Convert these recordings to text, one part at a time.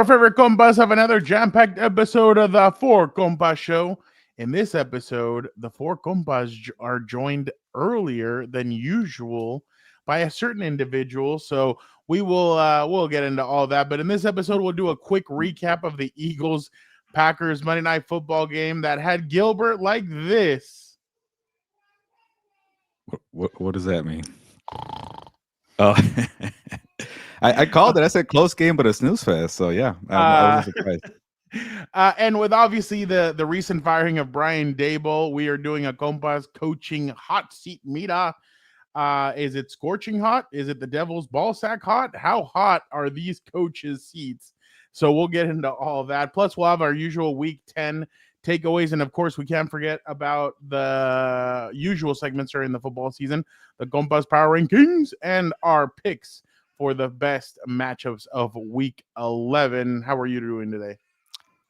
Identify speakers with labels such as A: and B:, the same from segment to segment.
A: our favorite compas have another jam-packed episode of the Four Compas Show. In this episode, the Four Compas are joined earlier than usual by a certain individual. So we'll get into all that. But in this episode, we'll do a quick recap of the Eagles-Packers Monday Night Football game that had Gilbert like this.
B: What does that mean? Oh, I called it. I said close game, but a snooze fest. So yeah, I wasn't surprised.
A: And with obviously the recent firing of Brian Daboll, we are doing a Compas coaching hot seat meetup. Is it scorching hot? Is it the devil's ball sack hot? How hot are these coaches' seats? So we'll get into all that. Plus, we'll have our usual Week 10 takeaways. And, of course, we can't forget about the usual segments during the football season, the Compas Power Rankings, and our picks for the best matchups of Week 11. How are you doing today?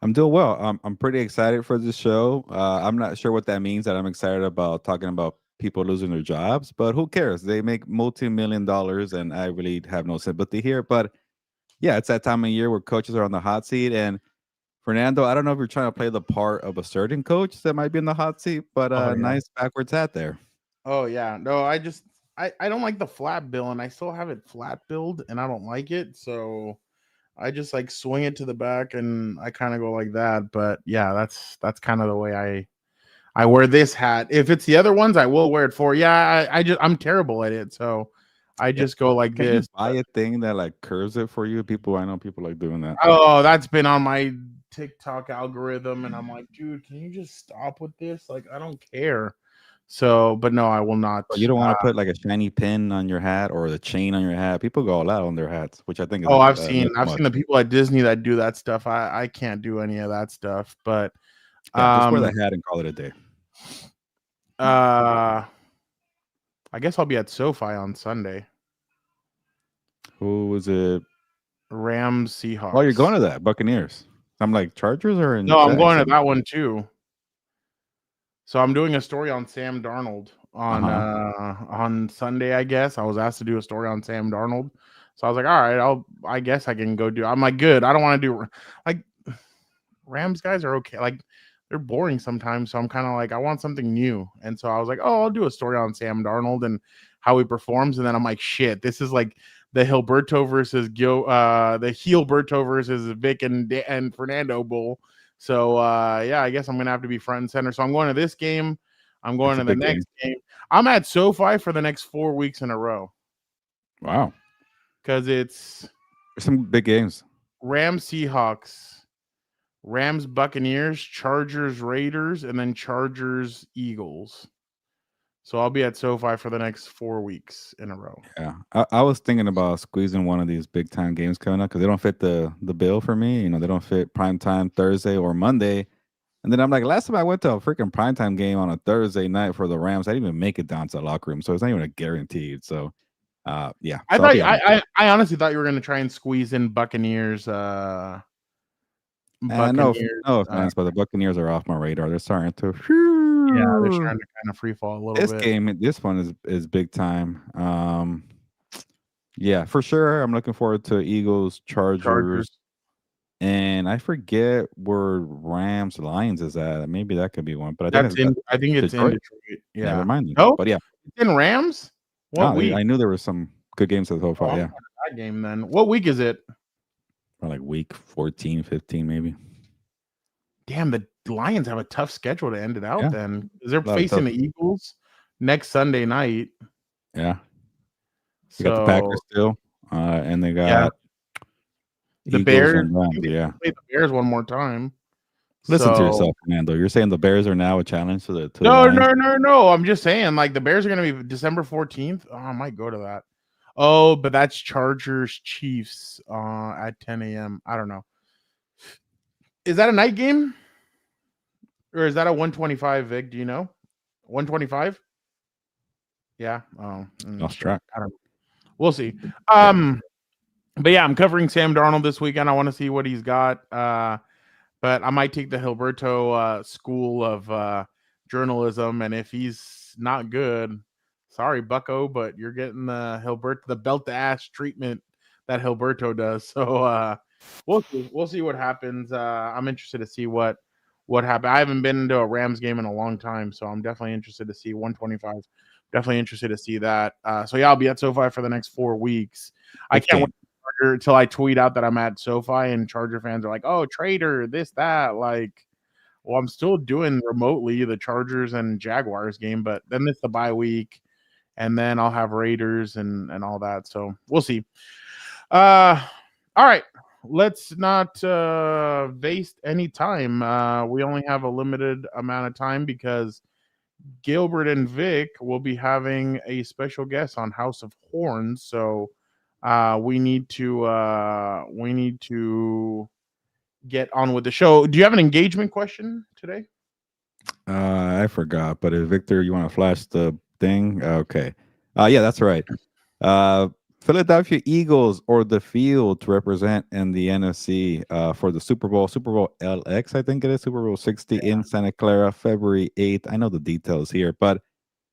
B: I'm doing well. I'm pretty excited for this show. I'm not sure what that means, that I'm excited about talking about people losing their jobs, but who cares? They make multi-million dollars, and I really have no sympathy here. But, yeah, it's that time of year where coaches are on the hot seat. And, Fernando, I don't know if you're trying to play the part of a certain coach that might be in the hot seat, but nice backwards hat there.
A: Oh, yeah. No, I don't like the flat bill, and I still have it flat billed, and I don't like it. So I just like swing it to the back, and I kind of go like that. But yeah, that's kind of the way I wear this hat. If it's the other ones, I will wear it for. Yeah, I'm terrible at it, so I just go like
B: Can
A: this.
B: you buy a thing that like curves it for you? I know people like doing that.
A: Oh, that's been on my TikTok algorithm, and I'm like, dude, can you just stop with this? Like, I don't care. So, but no, I will not.
B: You don't want to put like a shiny pin on your hat or the chain on your hat. People go all out on their hats, which I think is
A: I've seen the people at Disney that do that stuff. I can't do any of that stuff, but
B: just wear the hat and call it a day.
A: I guess I'll be at SoFi on Sunday.
B: Who was it?
A: Rams, Seahawks.
B: Oh, you're going to that Buccaneers. I'm like Chargers or
A: no, I'm going to that one too. So I'm doing a story on Sam Darnold on Sunday, I guess. I was asked to do a story on Sam Darnold. So I was like, all right, I guess I can go do. I'm like, good. I don't want to do like Rams guys are okay. Like they're boring sometimes. So I'm kind of like, I want something new. And so I was like, oh, I'll do a story on Sam Darnold and how he performs. And then I'm like, shit, this is like the Hilberto versus the Heelberto versus Vic and Fernando Bull. So, yeah, I guess I'm going to have to be front and center. So I'm going to this game. I'm going to the next game. I'm at SoFi for the next 4 weeks in a row.
B: Wow.
A: Because there's
B: some big games.
A: Rams, Seahawks, Rams, Buccaneers, Chargers, Raiders, and then Chargers, Eagles. So I'll be at SoFi for the next 4 weeks in a row.
B: Yeah, I was thinking about squeezing one of these big time games coming up because they don't fit the bill for me. You know, they don't fit prime time Thursday or Monday. And then I'm like, last time I went to a freaking primetime game on a Thursday night for the Rams, I didn't even make it down to the locker room, so it's not even a guaranteed. So, yeah.
A: I honestly thought you were going to try and squeeze in Buccaneers.
B: No offense, but the Buccaneers are off my radar. They're starting to.
A: Yeah, they're trying to kind of free fall a little bit.
B: This one is big time. Yeah, for sure. I'm looking forward to Eagles, Chargers. And I forget where Rams Lions is at. Maybe that could be one, but
A: I think it's in Detroit. Yeah,
B: never mind.
A: No,
B: but yeah,
A: it's in Rams. What week?
B: I knew there was some good games so far. Yeah,
A: that game. Then what week is it?
B: Or like week 14, 15, maybe.
A: Damn, the Lions have a tough schedule to end it out. Then because they're facing the Eagles next Sunday night.
B: Yeah, you got the Packers still, and they got.
A: The Bears,
B: yeah.
A: Play the Bears one more time.
B: Listen to yourself, Fernando. You're saying the Bears are now a challenge to the
A: No. I'm just saying, like the Bears are going to be December 14th. Oh, I might go to that. Oh, but that's Chargers Chiefs at 10 a.m. I don't know. Is that a night game, or is that a 125? Vic, do you know? 125? Yeah. Oh,
B: lost track.
A: I don't know. We'll see. But yeah, I'm covering Sam Darnold this weekend. I want to see what he's got. But I might take the Hilberto school of journalism. And if he's not good, sorry, Bucko, but you're getting the belt to ass treatment that Hilberto does. So We'll see. We'll see what happens. I'm interested to see what happened. I haven't been to a Rams game in a long time, so I'm definitely interested to see 125. Definitely interested to see that. So yeah, I'll be at SoFi for the next 4 weeks. I
B: Which
A: can't
B: game?
A: wait until I tweet out that I'm at SoFi and Charger fans are like, "Oh, traitor, this that." Like, well, I'm still doing remotely the Chargers and Jaguars game, but then it's the bye week, and then I'll have Raiders and all that. So we'll see. All right. Let's not waste any time. We only have a limited amount of time because Gilbert and Vic will be having a special guest on House of Horns. So we need to get on with the show. Do you have an engagement question today?
B: I forgot, but if Victor, you want to flash the thing? Okay. Yeah, that's right. Uh, Philadelphia Eagles or the field to represent in the NFC for the Super Bowl LX, I think it is, Super Bowl 60 in Santa Clara, February 8th. I know the details here, but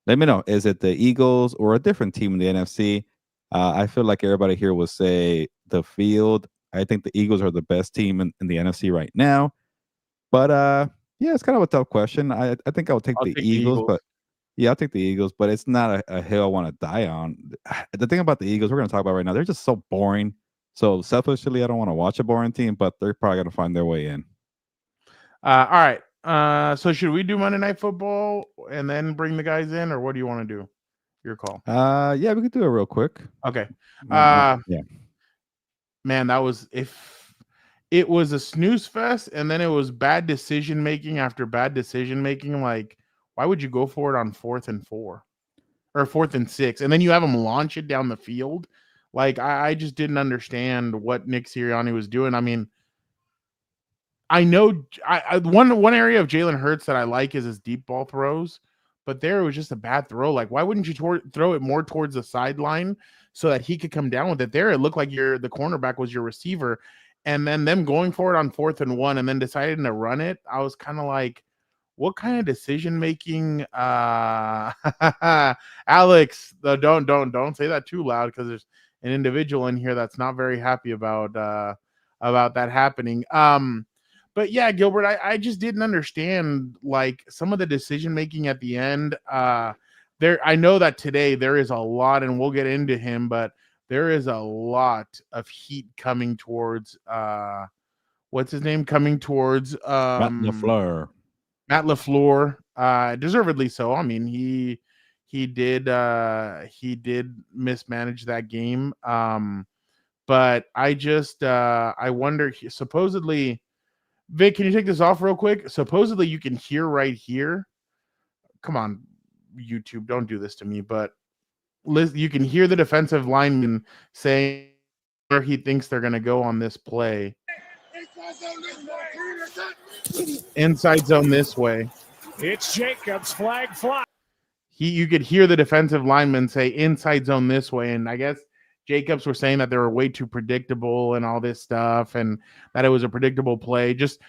B: let me know. Is it the Eagles or a different team in the NFC? I feel like everybody here will say the field. I think the Eagles are the best team in the NFC right now. But yeah, it's kind of a tough question. I think I would take
A: I'll
B: the
A: take the
B: Eagles,
A: Eagles.
B: but yeah, I'll take the Eagles, but it's not a hill I want to die on. The thing about the Eagles we're going to talk about right now, they're just so boring. So selfishly, I don't want to watch a boring team, but they're probably going to find their way in.
A: All right. So should we do Monday Night Football and then bring the guys in, or what do you want to do? Your call.
B: Yeah, we could do it real quick.
A: Okay.
B: Yeah.
A: Man, that was if it was a snooze fest and then it was bad decision making after bad decision making. Like, why would you go for it on 4th and 4 or 4th and 6, and then you have them launch it down the field? Like, I just didn't understand what Nick Sirianni was doing. I mean, I know one area of Jalen Hurts that I like is his deep ball throws, but there it was just a bad throw. Like, why wouldn't you throw it more towards the sideline so that he could come down with it? There, it looked like the cornerback was your receiver, and then them going for it on 4th and 1, and then deciding to run it. I was kind of like, what kind of decision making? Alex, don't say that too loud because there's an individual in here that's not very happy about that happening. But yeah, Gilbert, I just didn't understand like some of the decision making at the end. I know that today there is a lot, and we'll get into him, but there is a lot of heat coming towards what's his name? Coming towards
B: Matt LaFleur.
A: Matt LaFleur. Deservedly so. I mean, he did mismanage that game. But I wonder, supposedly, Vic, can you take this off real quick? Supposedly you can hear right here. Come on, YouTube, don't do this to me. But you can hear the defensive lineman saying where he thinks they're going to go on this play. Inside zone this way.
C: It's Jacobs, flag fly.
A: You could hear the defensive lineman say inside zone this way, and I guess Jacobs were saying that they were way too predictable and all this stuff, and that it was a predictable play. Just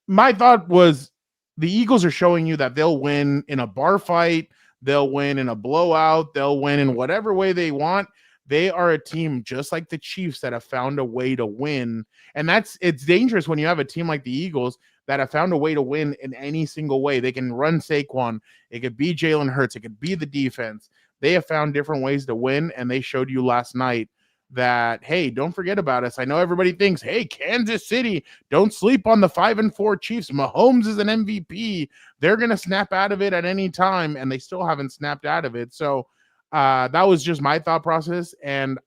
A: my thought was the Eagles are showing you that they'll win in a bar fight, they'll win in a blowout, they'll win in whatever way they want. They are a team just like the Chiefs that have found a way to win. And it's dangerous when you have a team like the Eagles that have found a way to win in any single way. They can run Saquon. It could be Jalen Hurts. It could be the defense. They have found different ways to win, and they showed you last night that, hey, don't forget about us. I know everybody thinks, hey, Kansas City, don't sleep on the 5-4 Chiefs. Mahomes is an MVP. They're going to snap out of it at any time, and they still haven't snapped out of it. So that was just my thought process. And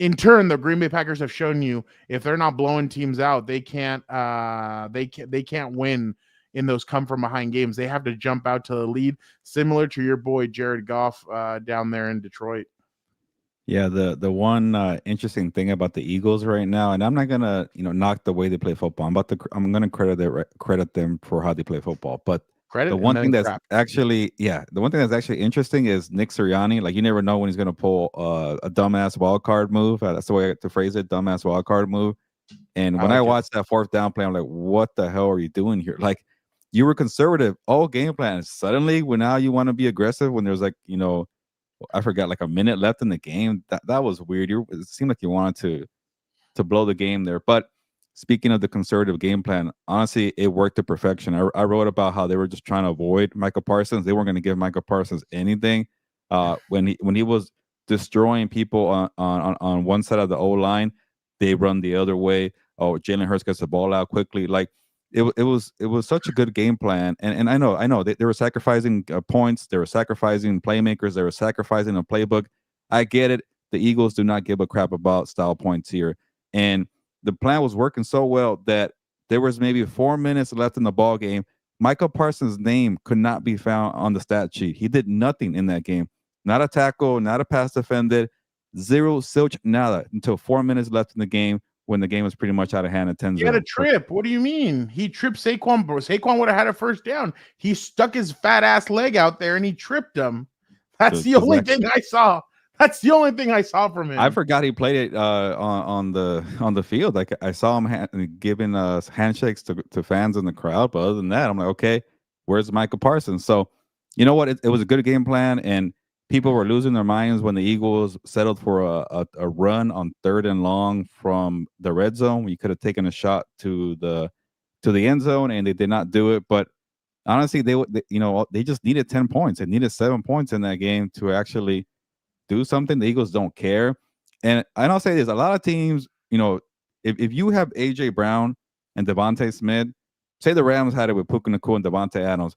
A: in turn, the Green Bay Packers have shown you if they're not blowing teams out, they can't win in those come from behind games. They have to jump out to the lead, similar to your boy Jared Goff down there in Detroit.
B: Yeah, the one interesting thing about the Eagles right now, and I'm not gonna knock the way they play football. I'm gonna credit them for how they play football. But
A: Credit
B: the one thing that's
A: crap.
B: actually interesting is Nick Sirianni. Like, you never know when he's gonna pull a dumbass wild card move. That's the way to phrase it, dumbass wild card move. And when I watched that 4th down play, I'm like, what the hell are you doing here? Like, you were conservative all game plan. Suddenly, when now you want to be aggressive when there's I forgot, like a minute left in the game. That was weird. It seemed like you wanted to blow the game there. But speaking of the conservative game plan, honestly, it worked to perfection. I wrote about how they were just trying to avoid Michael Parsons. They weren't going to give Michael Parsons anything. When he was destroying people on one side of the O line, they run the other way. Oh, Jalen Hurts gets the ball out quickly. Like it was such a good game plan. And I know they were sacrificing points. They were sacrificing playmakers. They were sacrificing a playbook. I get it. The Eagles do not give a crap about style points here. And the plan was working so well that there was maybe 4 minutes left in the ball game. Michael Parsons' name could not be found on the stat sheet. He did nothing in that game. Not a tackle, not a pass defended, zero, silch, nada until 4 minutes left in the game when the game was pretty much out of hand at 10-0.
A: He had a trip. What do you mean? He tripped Saquon, bro. Saquon would have had a first down. He stuck his fat ass leg out there and he tripped him. That's the only thing I saw. That's the only thing I saw from him.
B: I forgot he played it on the field. Like I saw him giving handshakes to fans in the crowd, but other than that, I'm like, okay, where's Michael Parsons? So, you know what? It was a good game plan, and people were losing their minds when the Eagles settled for a run on 3rd and long from the red zone. We could have taken a shot to the end zone, and they did not do it. But honestly, they just needed 10 points. They needed 7 points in that game to actually do something. The Eagles don't care. And I'll say this, a lot of teams, if you have A.J. Brown and Devontae Smith, say the Rams had it with Puka Nacua and Devontae Adams,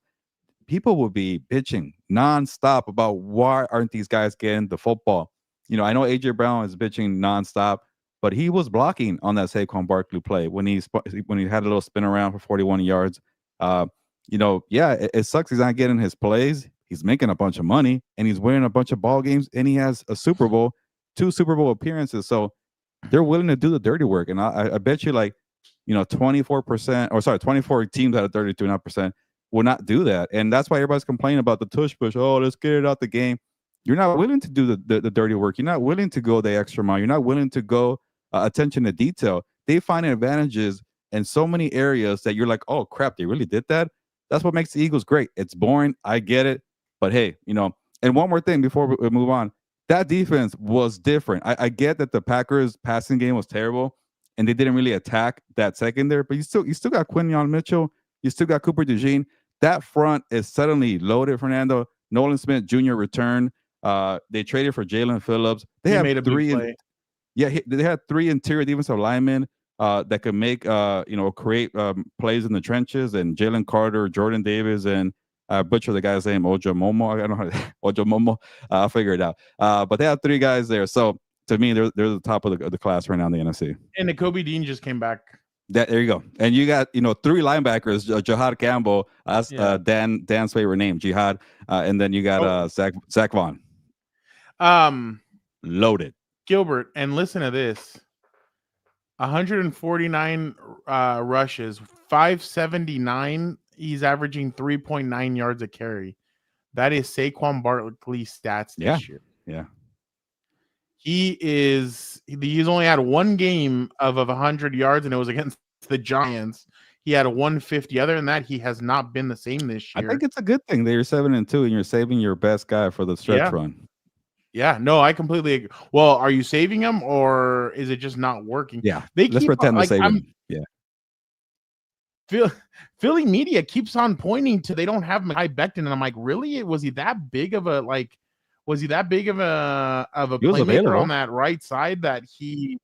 B: people would be bitching nonstop about why aren't these guys getting the football. I know A.J. Brown is bitching nonstop, but he was blocking on that Saquon Barkley play when he had a little spin around for 41 yards. It sucks he's not getting his plays. He's making a bunch of money, and he's winning a bunch of ball games, and he has a Super Bowl, 2 Super Bowl appearances. So they're willing to do the dirty work. And I bet you 24 teams out of 32% will not do that. And that's why everybody's complaining about the tush push. Oh, let's get it out the game. You're not willing to do the dirty work. You're not willing to go the extra mile. You're not willing to go attention to detail. They find advantages in so many areas that you're like, oh, crap, they really did that? That's what makes the Eagles great. It's boring. I get it. But hey, and one more thing before we move on, that defense was different. I get that the Packers passing game was terrible and they didn't really attack that secondary, but you still got Quinyon Mitchell, you still got Cooper DeJean. That front is suddenly loaded. Fernando, Nolan Smith Jr. returned. They traded for Jalen Phillips. They had they had 3 interior defensive linemen that could make create plays in the trenches, and Jalen Carter, Jordan Davis, and butcher the guy's name, Ojomomo. I don't know how to Ojomomo. I'll figure it out. But they have 3 guys there. So to me, they're the top of the class right now in the NFC. And
A: Nakobe Dean just came back.
B: There you go. And you got 3 linebackers: Jihad Campbell, Dan's favorite name, Jihad, and then you got Zach Vaughn. Loaded.
A: Gilbert, and listen to this: 149 rushes, 579. He's averaging 3.9 yards a carry. That is Saquon Barkley stats this year.
B: Yeah.
A: He's only had 1 game of 100 yards, and it was against the Giants. He had a 150. Other than that, he has not been the same this year.
B: I think it's a good thing that you're 7-2 and you're saving your best guy for the stretch run.
A: Yeah, no, I completely agree. Well, are you saving him, or is it just not working?
B: Yeah, let's pretend to save him. Yeah.
A: Philly media keeps on pointing to they don't have Mekhi Becton, and I'm like, really? Was he that big of a playmaker on that right side that he?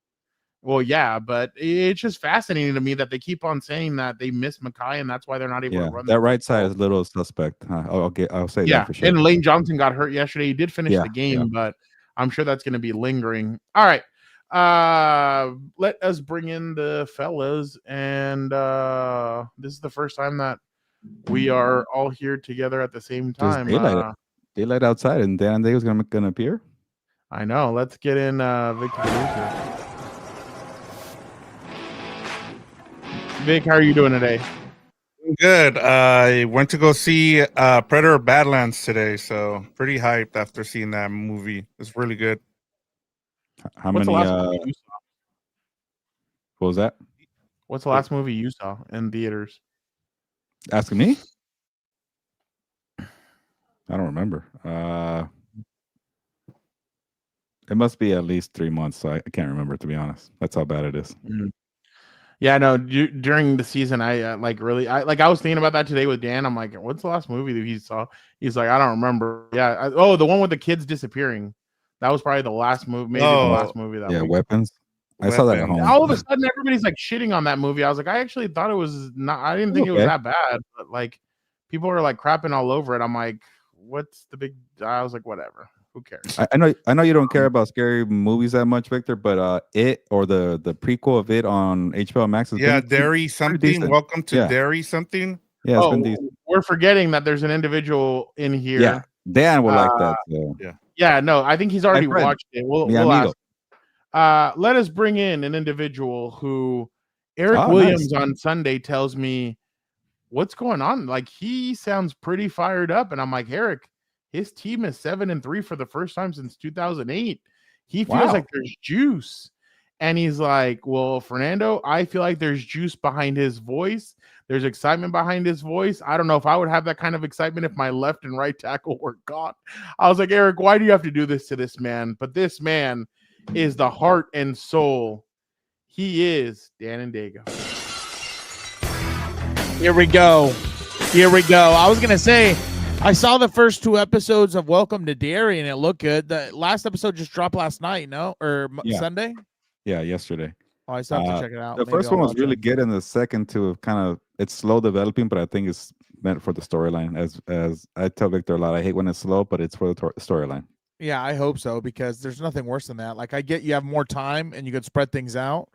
A: Well, yeah, but it's just fascinating to me that they keep on saying that they miss Mekhi, and that's why they're not able to run
B: that right side is a little suspect. I'll say that for sure.
A: And Lane Johnson got hurt yesterday. He did finish the game, but I'm sure that's going to be lingering. All right. Let us bring in the fellas, and this is the first time that we are all here together at the same time.
B: Daylight outside, and Dan Day was gonna appear.
A: I know. Let's get in Victor Producer. Vic, how are you doing today?
D: Good. I went to go see Predator Badlands today, so pretty hyped after seeing that movie. It's really good.
B: What's the last movie you saw? What was that?
A: What's the last movie you saw in theaters?
B: Asking me? I don't remember. It must be at least 3 months. So I can't remember, to be honest. That's how bad it is.
A: Yeah, no. During the season, I I was thinking about that today with Dan. I'm like, what's the last movie that he saw? He's like, I don't remember. Yeah. The one with the kids disappearing. That was probably the last movie. Maybe the last movie that.
B: Yeah,
A: week.
B: Weapons. I saw that at home.
A: All of a sudden, everybody's like shitting on that movie. I was like, I actually thought it was not. I didn't think it was that bad, but like, people are like crapping all over it. I'm like, what's the big? I was like, whatever. Who cares?
B: I know you don't care about scary movies that much, Victor, but It or the prequel of It on HBO Max is
D: Derry something. Welcome to Derry something.
B: Yeah, it's been decent.
A: We're forgetting that there's an individual in here.
B: Yeah, Dan will like that. So.
A: Yeah, no, I think he's already watched it. We'll ask. Let us bring in an individual who Eric Williams on Sunday tells me what's going on. Like, he sounds pretty fired up, and I'm like, Eric, his team is 7-3 for the first time since 2008. He feels like there's juice. And he's like, well, Fernando, I feel like there's juice behind his voice. There's excitement behind his voice. I don't know if I would have that kind of excitement if my left and right tackle were gone. I was like, Eric, why do you have to do this to this man? But this man is the heart and soul. He is Dan and Dago.
E: Here we go. I was going to say, I saw the first 2 episodes of Welcome to Derry, and it looked good. The last episode just dropped last night, Sunday?
B: Yeah, yesterday.
E: Oh, I still have to check it out.
B: The first one was really good, and the second two it's slow developing, but I think it's meant for the storyline. As I tell Victor a lot, I hate when it's slow, but it's for the storyline.
E: Yeah, I hope so, because there's nothing worse than that. Like, I get you have more time and you could spread things out,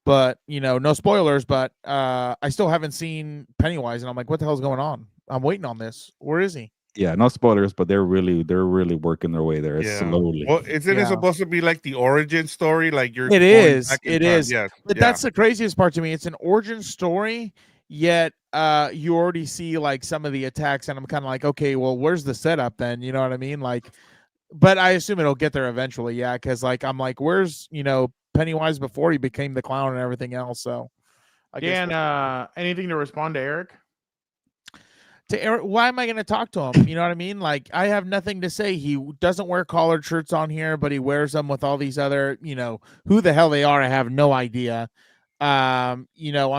E: but no spoilers, but I still haven't seen Pennywise, and I'm like, what the hell's going on? I'm waiting on this. Where is he?
B: Yeah, no spoilers, but they're really working their way there. It's slowly.
D: Well, isn't it supposed to be like the origin story? Like
E: it is.
D: Yes.
E: But that's the craziest part to me. It's an origin story, yet you already see like some of the attacks, and I'm kind of like, okay, well, where's the setup then? You know what I mean? Like, but I assume it'll get there eventually. Yeah, because like I'm like, where's Pennywise before he became the clown and everything else? So,
A: Dan, anything to respond to Eric?
E: To Eric, why am I going to talk to him? You know what I mean? Like, I have nothing to say. He doesn't wear collared shirts on here, but he wears them with all these other, who the hell they are. I have no idea. On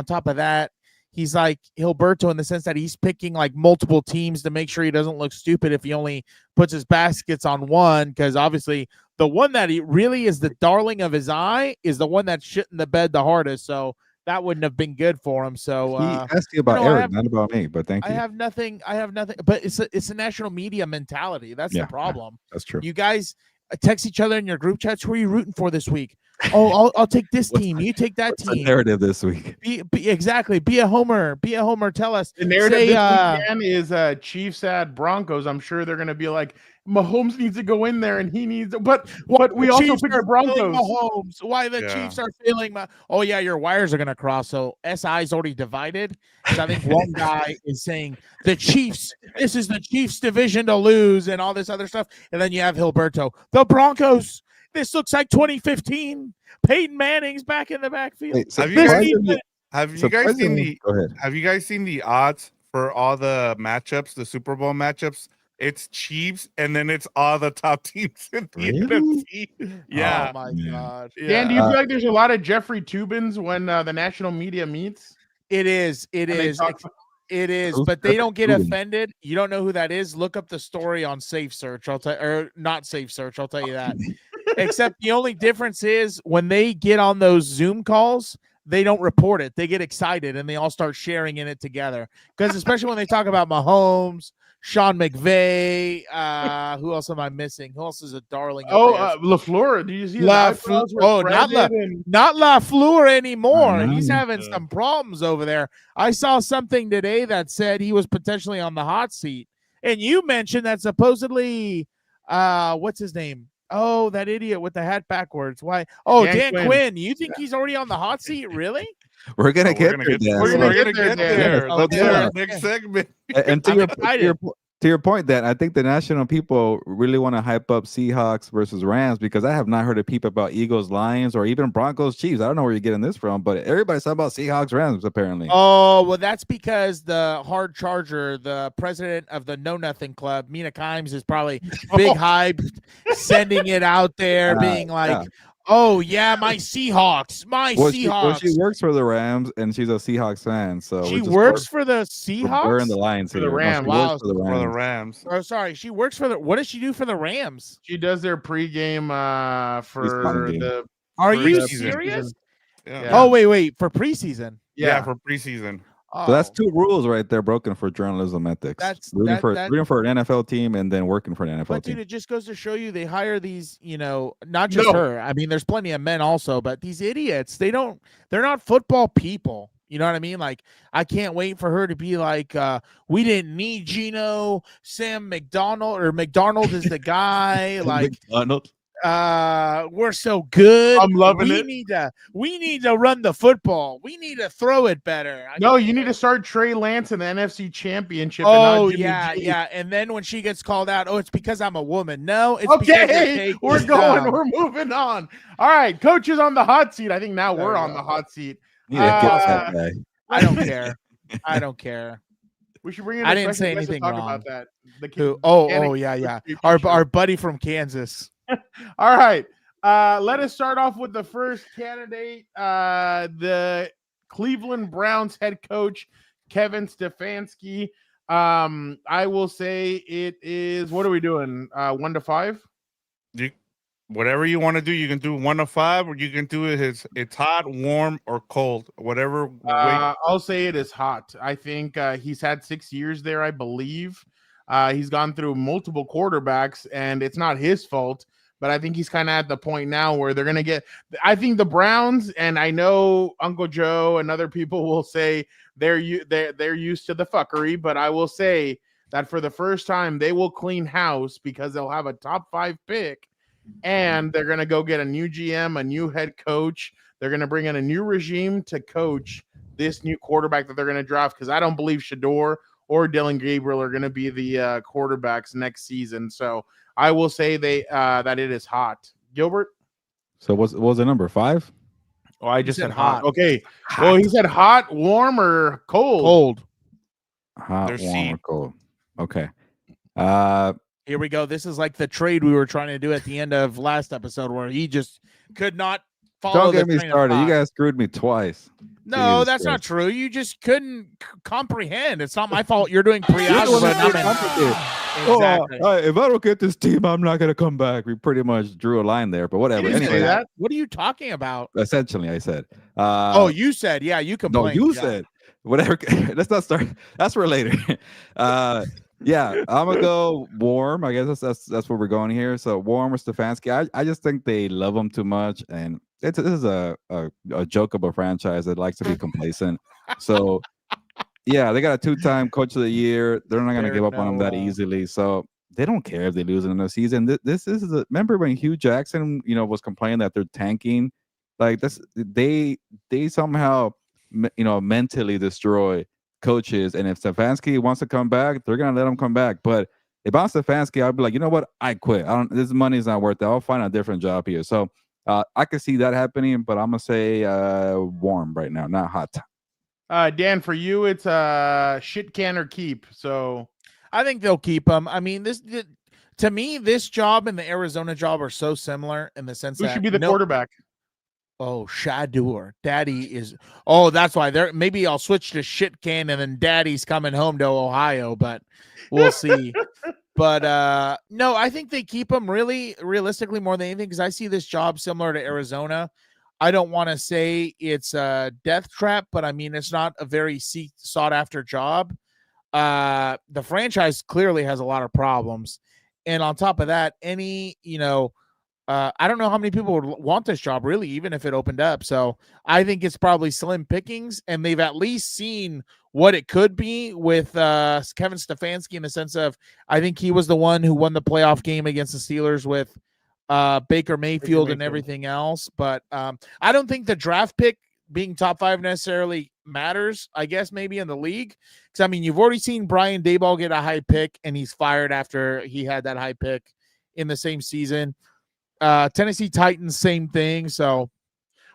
E: top of that, he's like Gilberto in the sense that he's picking like multiple teams to make sure he doesn't look stupid if he only puts his baskets on one. Because obviously the one that he really is the darling of his eye is the one that's shitting the bed the hardest. So that wouldn't have been good for him. So
B: he asked you about Eric, not about me, but thank you.
E: I have nothing. But it's a national media mentality. That's the problem.
B: Yeah, that's true.
E: You guys text each other in your group chats. Who are you rooting for this week? Oh, I'll take this team. You take that team.
B: The narrative this week.
E: Exactly. Be a homer. Tell us.
A: The narrative this weekend is Chiefs at Broncos. I'm sure they're going to be like, Mahomes needs to go in there, and he needs. But we also picked the Broncos.
E: Mahomes. Why the Chiefs are failing? Oh yeah, your wires are going to cross. So SI's already divided. So I think one guy is saying the Chiefs. This is the Chiefs' division to lose, and all this other stuff. And then you have Gilberto. The Broncos. This looks like 2015. Peyton Manning's back in the backfield.
B: Wait, so
D: have you guys seen the odds for all the matchups, the Super Bowl matchups? It's Chiefs, and then it's all the top teams in the NFC. Yeah.
E: Oh my God.
A: Yeah. Dan, do you feel like there's a lot of Jeffrey Tubins when the national media meets?
E: It is. But they don't get offended. You don't know who that is. Look up the story on Safe Search. Not Safe Search. I'll tell you that. Except the only difference is when they get on those Zoom calls, they don't report it. They get excited and they all start sharing in it together. Because especially when they talk about Mahomes, Sean McVay, who else am I missing? Who else is a darling?
A: LaFleur. Do you see LaFleur?
E: Not LaFleur anymore. He's having some problems over there. I saw something today that said he was potentially on the hot seat. And you mentioned that supposedly, what's his name? Oh, that idiot with the hat backwards. Why? Oh, Dan Quinn. You think he's already on the hot seat? Really?
B: We're gonna get there.
D: We're gonna get there. That's our next segment.
B: And to to your point, Dan, I think the national people really want to hype up Seahawks versus Rams because I have not heard a peep about Eagles, Lions, or even Broncos, Chiefs. I don't know where you're getting this from, but everybody's talking about Seahawks, Rams, apparently.
E: Oh, well, that's because the hard charger, the president of the Know Nothing Club, Mina Kimes, is probably big hype, sending it out there, being like, oh, yeah, my Seahawks, Seahawks.
B: She works for the Rams, and she's a Seahawks fan. So
E: she works for the Seahawks?
B: We're in the Lions
A: for
B: here.
A: the Rams.
B: No,
D: for the Rams.
E: Oh, sorry. She works for the – what does she do for the Rams?
A: She does their pregame for the –
E: Are you serious? Yeah. Oh, wait. For preseason?
D: Yeah, for preseason.
B: So that's 2 rules right there broken for journalism ethics. That's rooting for an NFL team and then working for an NFL team.
E: Dude, it just goes to show you they hire these, not just her. I mean, there's plenty of men also, but these idiots, they're not football people. You know what I mean? Like, I can't wait for her to be like, we didn't need Geno, Sam McDonald, or McDonald is the guy. Like,
B: McDonald.
E: We're so good.
A: I'm loving it.
E: We need to run the football. We need to throw it better.
A: You need to start Trey Lance in the NFC Championship.
E: Oh, yeah. And then when she gets called out, it's because I'm a woman. No, it's
A: okay. We're moving on. All right, coaches on the hot seat. I think now we're on the hot seat.
E: I don't care. I don't care.
A: We should bring in.
E: I didn't say anything
A: wrong
E: about
A: that.
E: Yeah. Our buddy from Kansas.
A: All right. Let us start off with the first candidate, the Cleveland Browns head coach, Kevin Stefanski. I will say it is, what are we doing? 1 to 5?
D: Whatever you want to do, you can do 1 to 5, or you can do it. It's hot, warm, or cold. Whatever.
A: I'll say it is hot. I think he's had 6 years there, I believe. He's gone through multiple quarterbacks, and it's not his fault. But I think he's kind of at the point now where they're going to get – I think the Browns, and I know Uncle Joe and other people will say they're used to the fuckery, but I will say that for the first time they will clean house because they'll have a top 5 pick, and they're going to go get a new GM, a new head coach. They're going to bring in a new regime to coach this new quarterback that they're going to draft because I don't believe Shador or Dylan Gabriel are going to be the quarterbacks next season. So – I will say that it is hot. Gilbert?
B: So what was the number, 5?
A: Oh, I just said hot. Okay. Hot. Well, he said hot, warm, or cold?
E: Cold.
B: Hot, warm, or cold. Okay.
E: Here we go. This is like the trade we were trying to do at the end of last episode where he just could not follow.
B: Don't get me started. You guys screwed me twice.
E: No, that's not true. You just couldn't comprehend. It's not my fault. You're doing pre-algebra.
B: Exactly. If I don't get this team, I'm not going to come back. We pretty much drew a line there, but whatever.
A: Anyway, that?
E: What are you talking about?
B: Essentially, I said.
E: You said. Yeah, you complained.
B: No, you said. Whatever. Let's not start. That's for later. Yeah, I'm gonna go warm. I guess that's where we're going here. So warm or Stefanski. I just think they love him too much, and this is a joke of a franchise that likes to be complacent. So yeah, they got a 2-time coach of the year. They're not gonna give up on him that easily. So they don't care if they lose in the season. This is remember when Hugh Jackson, was complaining that they're tanking, like this. They somehow, mentally destroy coaches, and if Stefanski wants to come back, they're gonna let him come back. But if I'm Stefanski, I'd be like, you know what? I quit. This money is not worth it. I'll find a different job here. So I could see that happening, but I'm gonna say warm right now, not hot.
A: Dan, for you, it's shit can or keep. So
E: I think they'll keep him. I mean, to me, this job and the Arizona job are so similar in the sense
A: who should be the quarterback.
E: Oh, Shador. Daddy is. Oh, that's why. Maybe I'll switch to shit can and then Daddy's coming home to Ohio, but we'll see. But no, I think they keep him realistically more than anything because I see this job similar to Arizona. I don't want to say it's a death trap, but I mean, it's not a very sought after job. The franchise clearly has a lot of problems. And on top of that, I don't know how many people would want this job, really, even if it opened up. So I think it's probably slim pickings, and they've at least seen what it could be with Kevin Stefanski in the sense of I think he was the one who won the playoff game against the Steelers with Baker Mayfield and everything else. But I don't think the draft pick being top 5 necessarily matters, I guess, maybe in the league. Because I mean, you've already seen Brian Daboll get a high pick, and he's fired after he had that high pick in the same season. Tennessee Titans, same thing. So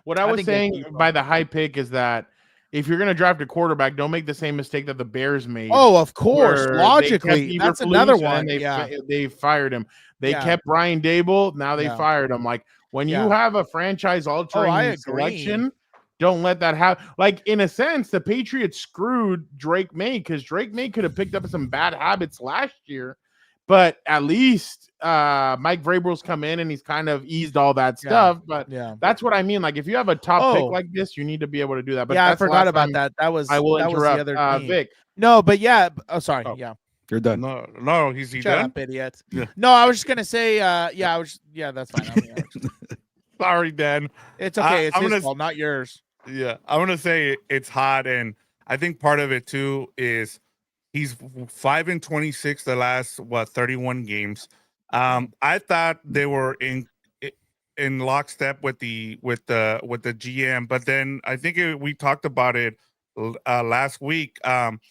A: what I was saying by the high pick is that if you're going to draft a quarterback, don't make the same mistake that the Bears made.
E: Oh, of course. Logically, that's another one.
A: They fired him. They kept Brian Daboll. Now they fired him. Like when you have a franchise-altering selection, don't let that happen. Like in a sense, the Patriots screwed Drake May because Drake May could have picked up some bad habits last year, but at least Mike Vrabel's come in and he's kind of eased all that stuff. But that's what I mean. Like if you have a top pick like this, you need to be able to do that. But
E: I forgot about that. That was
A: I will
E: that
A: interrupt
E: was the other
A: Vic.
E: No, but sorry.
B: You're done.
D: No, he's
E: Shut
D: done.
E: Up, idiot. Yeah. No, I was just gonna say, that's fine.
D: Sorry, Dan.
E: It's okay. It's his fault, not yours.
D: Yeah, I want to say it's hot, and I think part of it too is he's 5-26 the last 31 games. I thought they were in lockstep with the GM, but then I think we talked about it last week.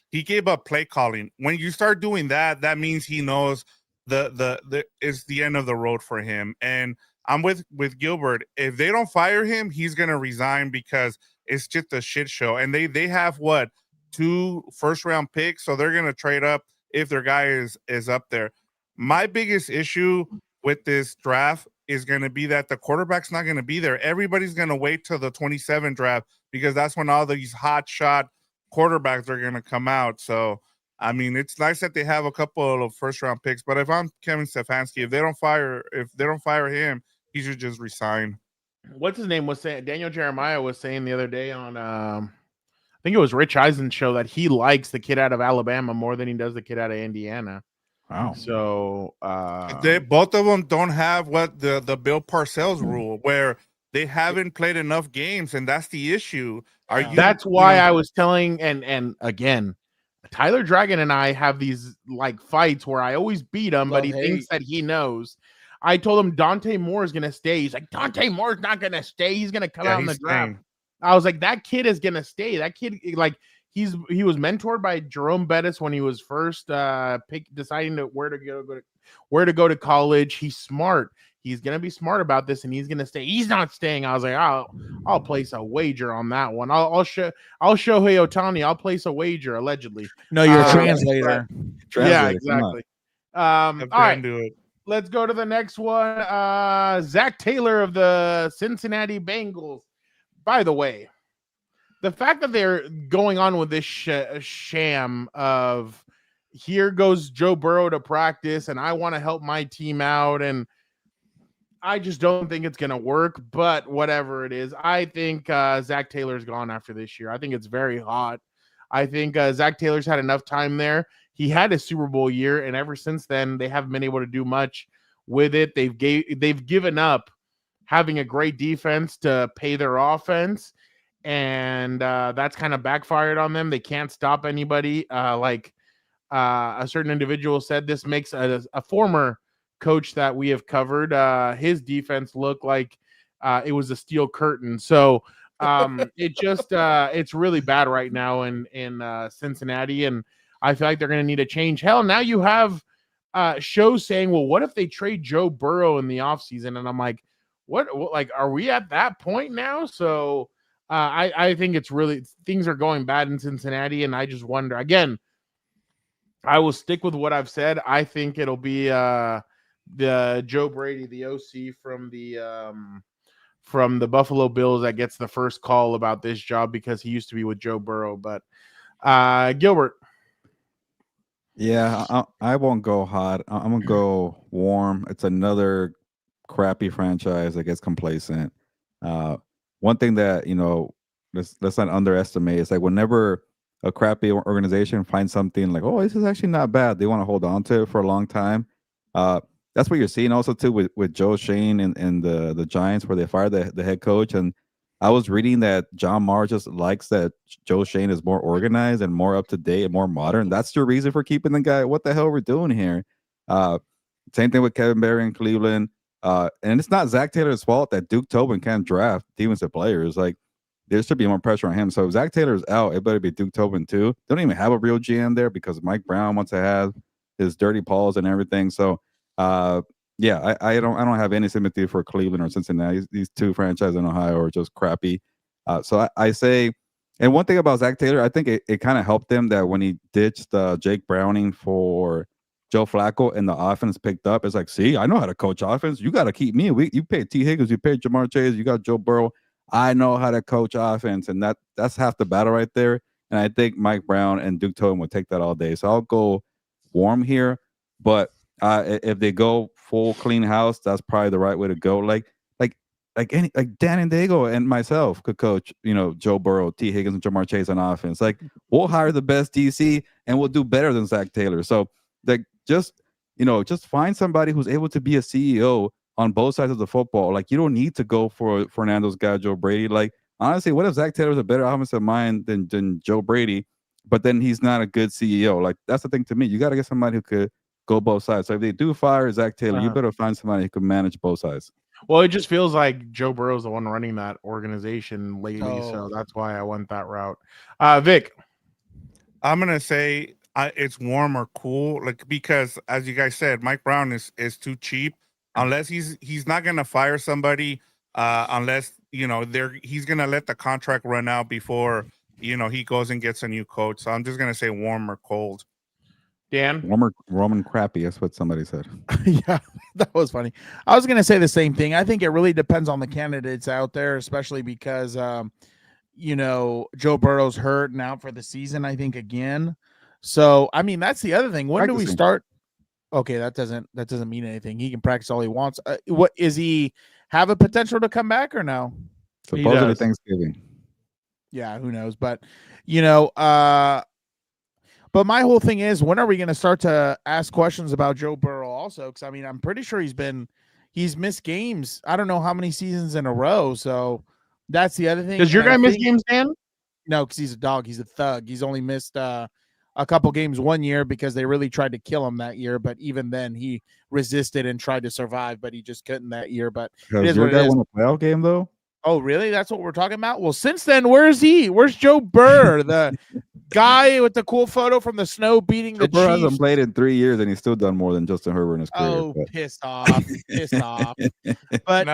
D: He gave up play calling. When you start doing that, that means he knows the is the end of the road for him. And I'm with Gilbert. If they don't fire him, he's gonna resign because it's just a shit show. And they have 2 first-round picks, so they're gonna trade up if their guy is up there. My biggest issue with this draft is gonna be that the quarterback's not gonna be there. Everybody's gonna wait till the 27 draft because that's when all these hot shot quarterbacks are gonna come out. So I mean, it's nice that they have a couple of first-round picks, but if I'm Kevin Stefanski, if they don't fire him, he should just resign.
A: What's his name was saying? Daniel Jeremiah was saying the other day on, I think it was Rich Eisen's show, that he likes the kid out of Alabama more than he does the kid out of Indiana.
B: Wow.
A: So
D: both of them don't have what the Bill Parcells rule, where they haven't played enough games, and that's the issue.
A: That's why I was telling, and again, Tyler Dragon and I have these like fights where I always beat him, but he thinks that he knows. I told him Dante Moore is going to stay. He's like, Dante Moore's not going to stay. He's going to come out in the draft. I was like, that kid is going to stay. That kid, like, he was mentored by Jerome Bettis when he was first deciding where to go to college. He's smart. He's going to be smart about this, and he's going to stay. He's not staying. I was like, I'll place a wager on that one. I'll show Ohtani. I'll place a wager, allegedly.
E: No, you're a translator.
A: Yeah, exactly. All right.
D: Do it.
A: Let's go to the next one. Zach Taylor of the Cincinnati Bengals. By the way, the fact that they're going on with this sham of here goes Joe Burrow to practice and I want to help my team out, and I just don't think it's going to work, but whatever it is, I think Zach Taylor's gone after this year. I think it's very hot. I think Zach Taylor's had enough time there. He had a Super Bowl year, and ever since then, they haven't been able to do much with it. They've given up having a great defense to pay their offense, and that's kind of backfired on them. They can't stop anybody. Like a certain individual said, this makes a former coach that we have covered, his defense look like it was a steel curtain. So it's really bad right now in Cincinnati, and I feel like they're going to need a change. Hell, now you have shows saying, well, what if they trade Joe Burrow in the offseason? And I'm like, what, like, are we at that point now? So I think it's really, things are going bad in Cincinnati, and I just wonder, again, I will stick with what I've said. I think it'll be the Joe Brady, the OC from the Buffalo Bills, that gets the first call about this job because he used to be with Joe Burrow. But Gilbert.
B: Yeah, I won't go hot. I'm gonna go warm. It's another crappy franchise that gets complacent. One thing that let's not underestimate is like whenever a crappy organization finds something like, oh, this is actually not bad, they want to hold on to it for a long time. That's what you're seeing also too with Joe Shane and the Giants, where they fired the head coach. And I was reading that John Mara just likes that Joe Shane is more organized and more up to date and more modern. That's your reason for keeping the guy. What the hell are we doing here? Same thing with Kevin Barry in Cleveland. And it's not Zach Taylor's fault that Duke Tobin can't draft defensive players. Like, there should be more pressure on him. So if Zach Taylor's out, it better be Duke Tobin too. They don't even have a real GM there because Mike Brown wants to have his dirty paws and everything. So yeah, I don't have any sympathy for Cleveland or Cincinnati. These two franchises in Ohio are just crappy. So I say, and one thing about Zach Taylor, I think it kind of helped him that when he ditched Jake Browning for Joe Flacco and the offense picked up, it's like, see, I know how to coach offense. You got to keep me. You paid T. Higgins, you paid Jamar Chase, you got Joe Burrow. I know how to coach offense, and that's half the battle right there. And I think Mike Brown and Duke Tobin would take that all day. So I'll go warm here, but if they go full clean house, that's probably the right way to go. Like Dan and Dago and myself could coach, Joe Burrow, T. Higgins, and Jamar Chase on offense. Like, we'll hire the best DC and we'll do better than Zach Taylor. So just find somebody who's able to be a CEO on both sides of the football. Like, you don't need to go for Fernando's guy, Joe Brady. Like, honestly, what if Zach Taylor's a better offensive mind than Joe Brady, but then he's not a good CEO? Like, that's the thing to me. You got to get somebody who could go both sides. So if they do fire Zach Taylor, you better find somebody who can manage both sides.
A: Well, it just feels like Joe Burrow's the one running that organization lately, so that's why I went that route. Vic,
D: I'm gonna say it's warm or cool, like, because as you guys said, Mike Brown is too cheap. Unless he's not gonna fire somebody, unless he's gonna let the contract run out before he goes and gets a new coach. So I'm just gonna say warm or cold.
A: Dan?
B: Warm and crappy. That's what somebody said.
E: Yeah, that was funny. I was going to say the same thing. I think it really depends on the candidates out there, especially because, Joe Burrow's hurt and out for the season, I think, again. So, I mean, that's the other thing. When do we start? Okay, that doesn't mean anything. He can practice all he wants. What is he have a potential to come back or no?
B: Supposedly Thanksgiving.
E: Yeah, who knows? But, but my whole thing is, when are we going to start to ask questions about Joe Burrow also? Because, I mean, I'm pretty sure he's missed games. I don't know how many seasons in a row. So that's the other thing.
A: Does your guy miss games, Dan?
E: No, because he's a dog. He's a thug. He's only missed a couple games one year because they really tried to kill him that year. But even then, he resisted and tried to survive, but he just couldn't that year. But
B: does your guy won a playoff game, though?
E: Oh, really? That's what we're talking about? Well, since then, where's he? Where's Joe Burr, the guy with the cool photo from the snow beating the Chiefs?
B: Joe Burr hasn't played in 3 years, and he's still done more than Justin Herbert in his career.
E: Oh, pissed off. But,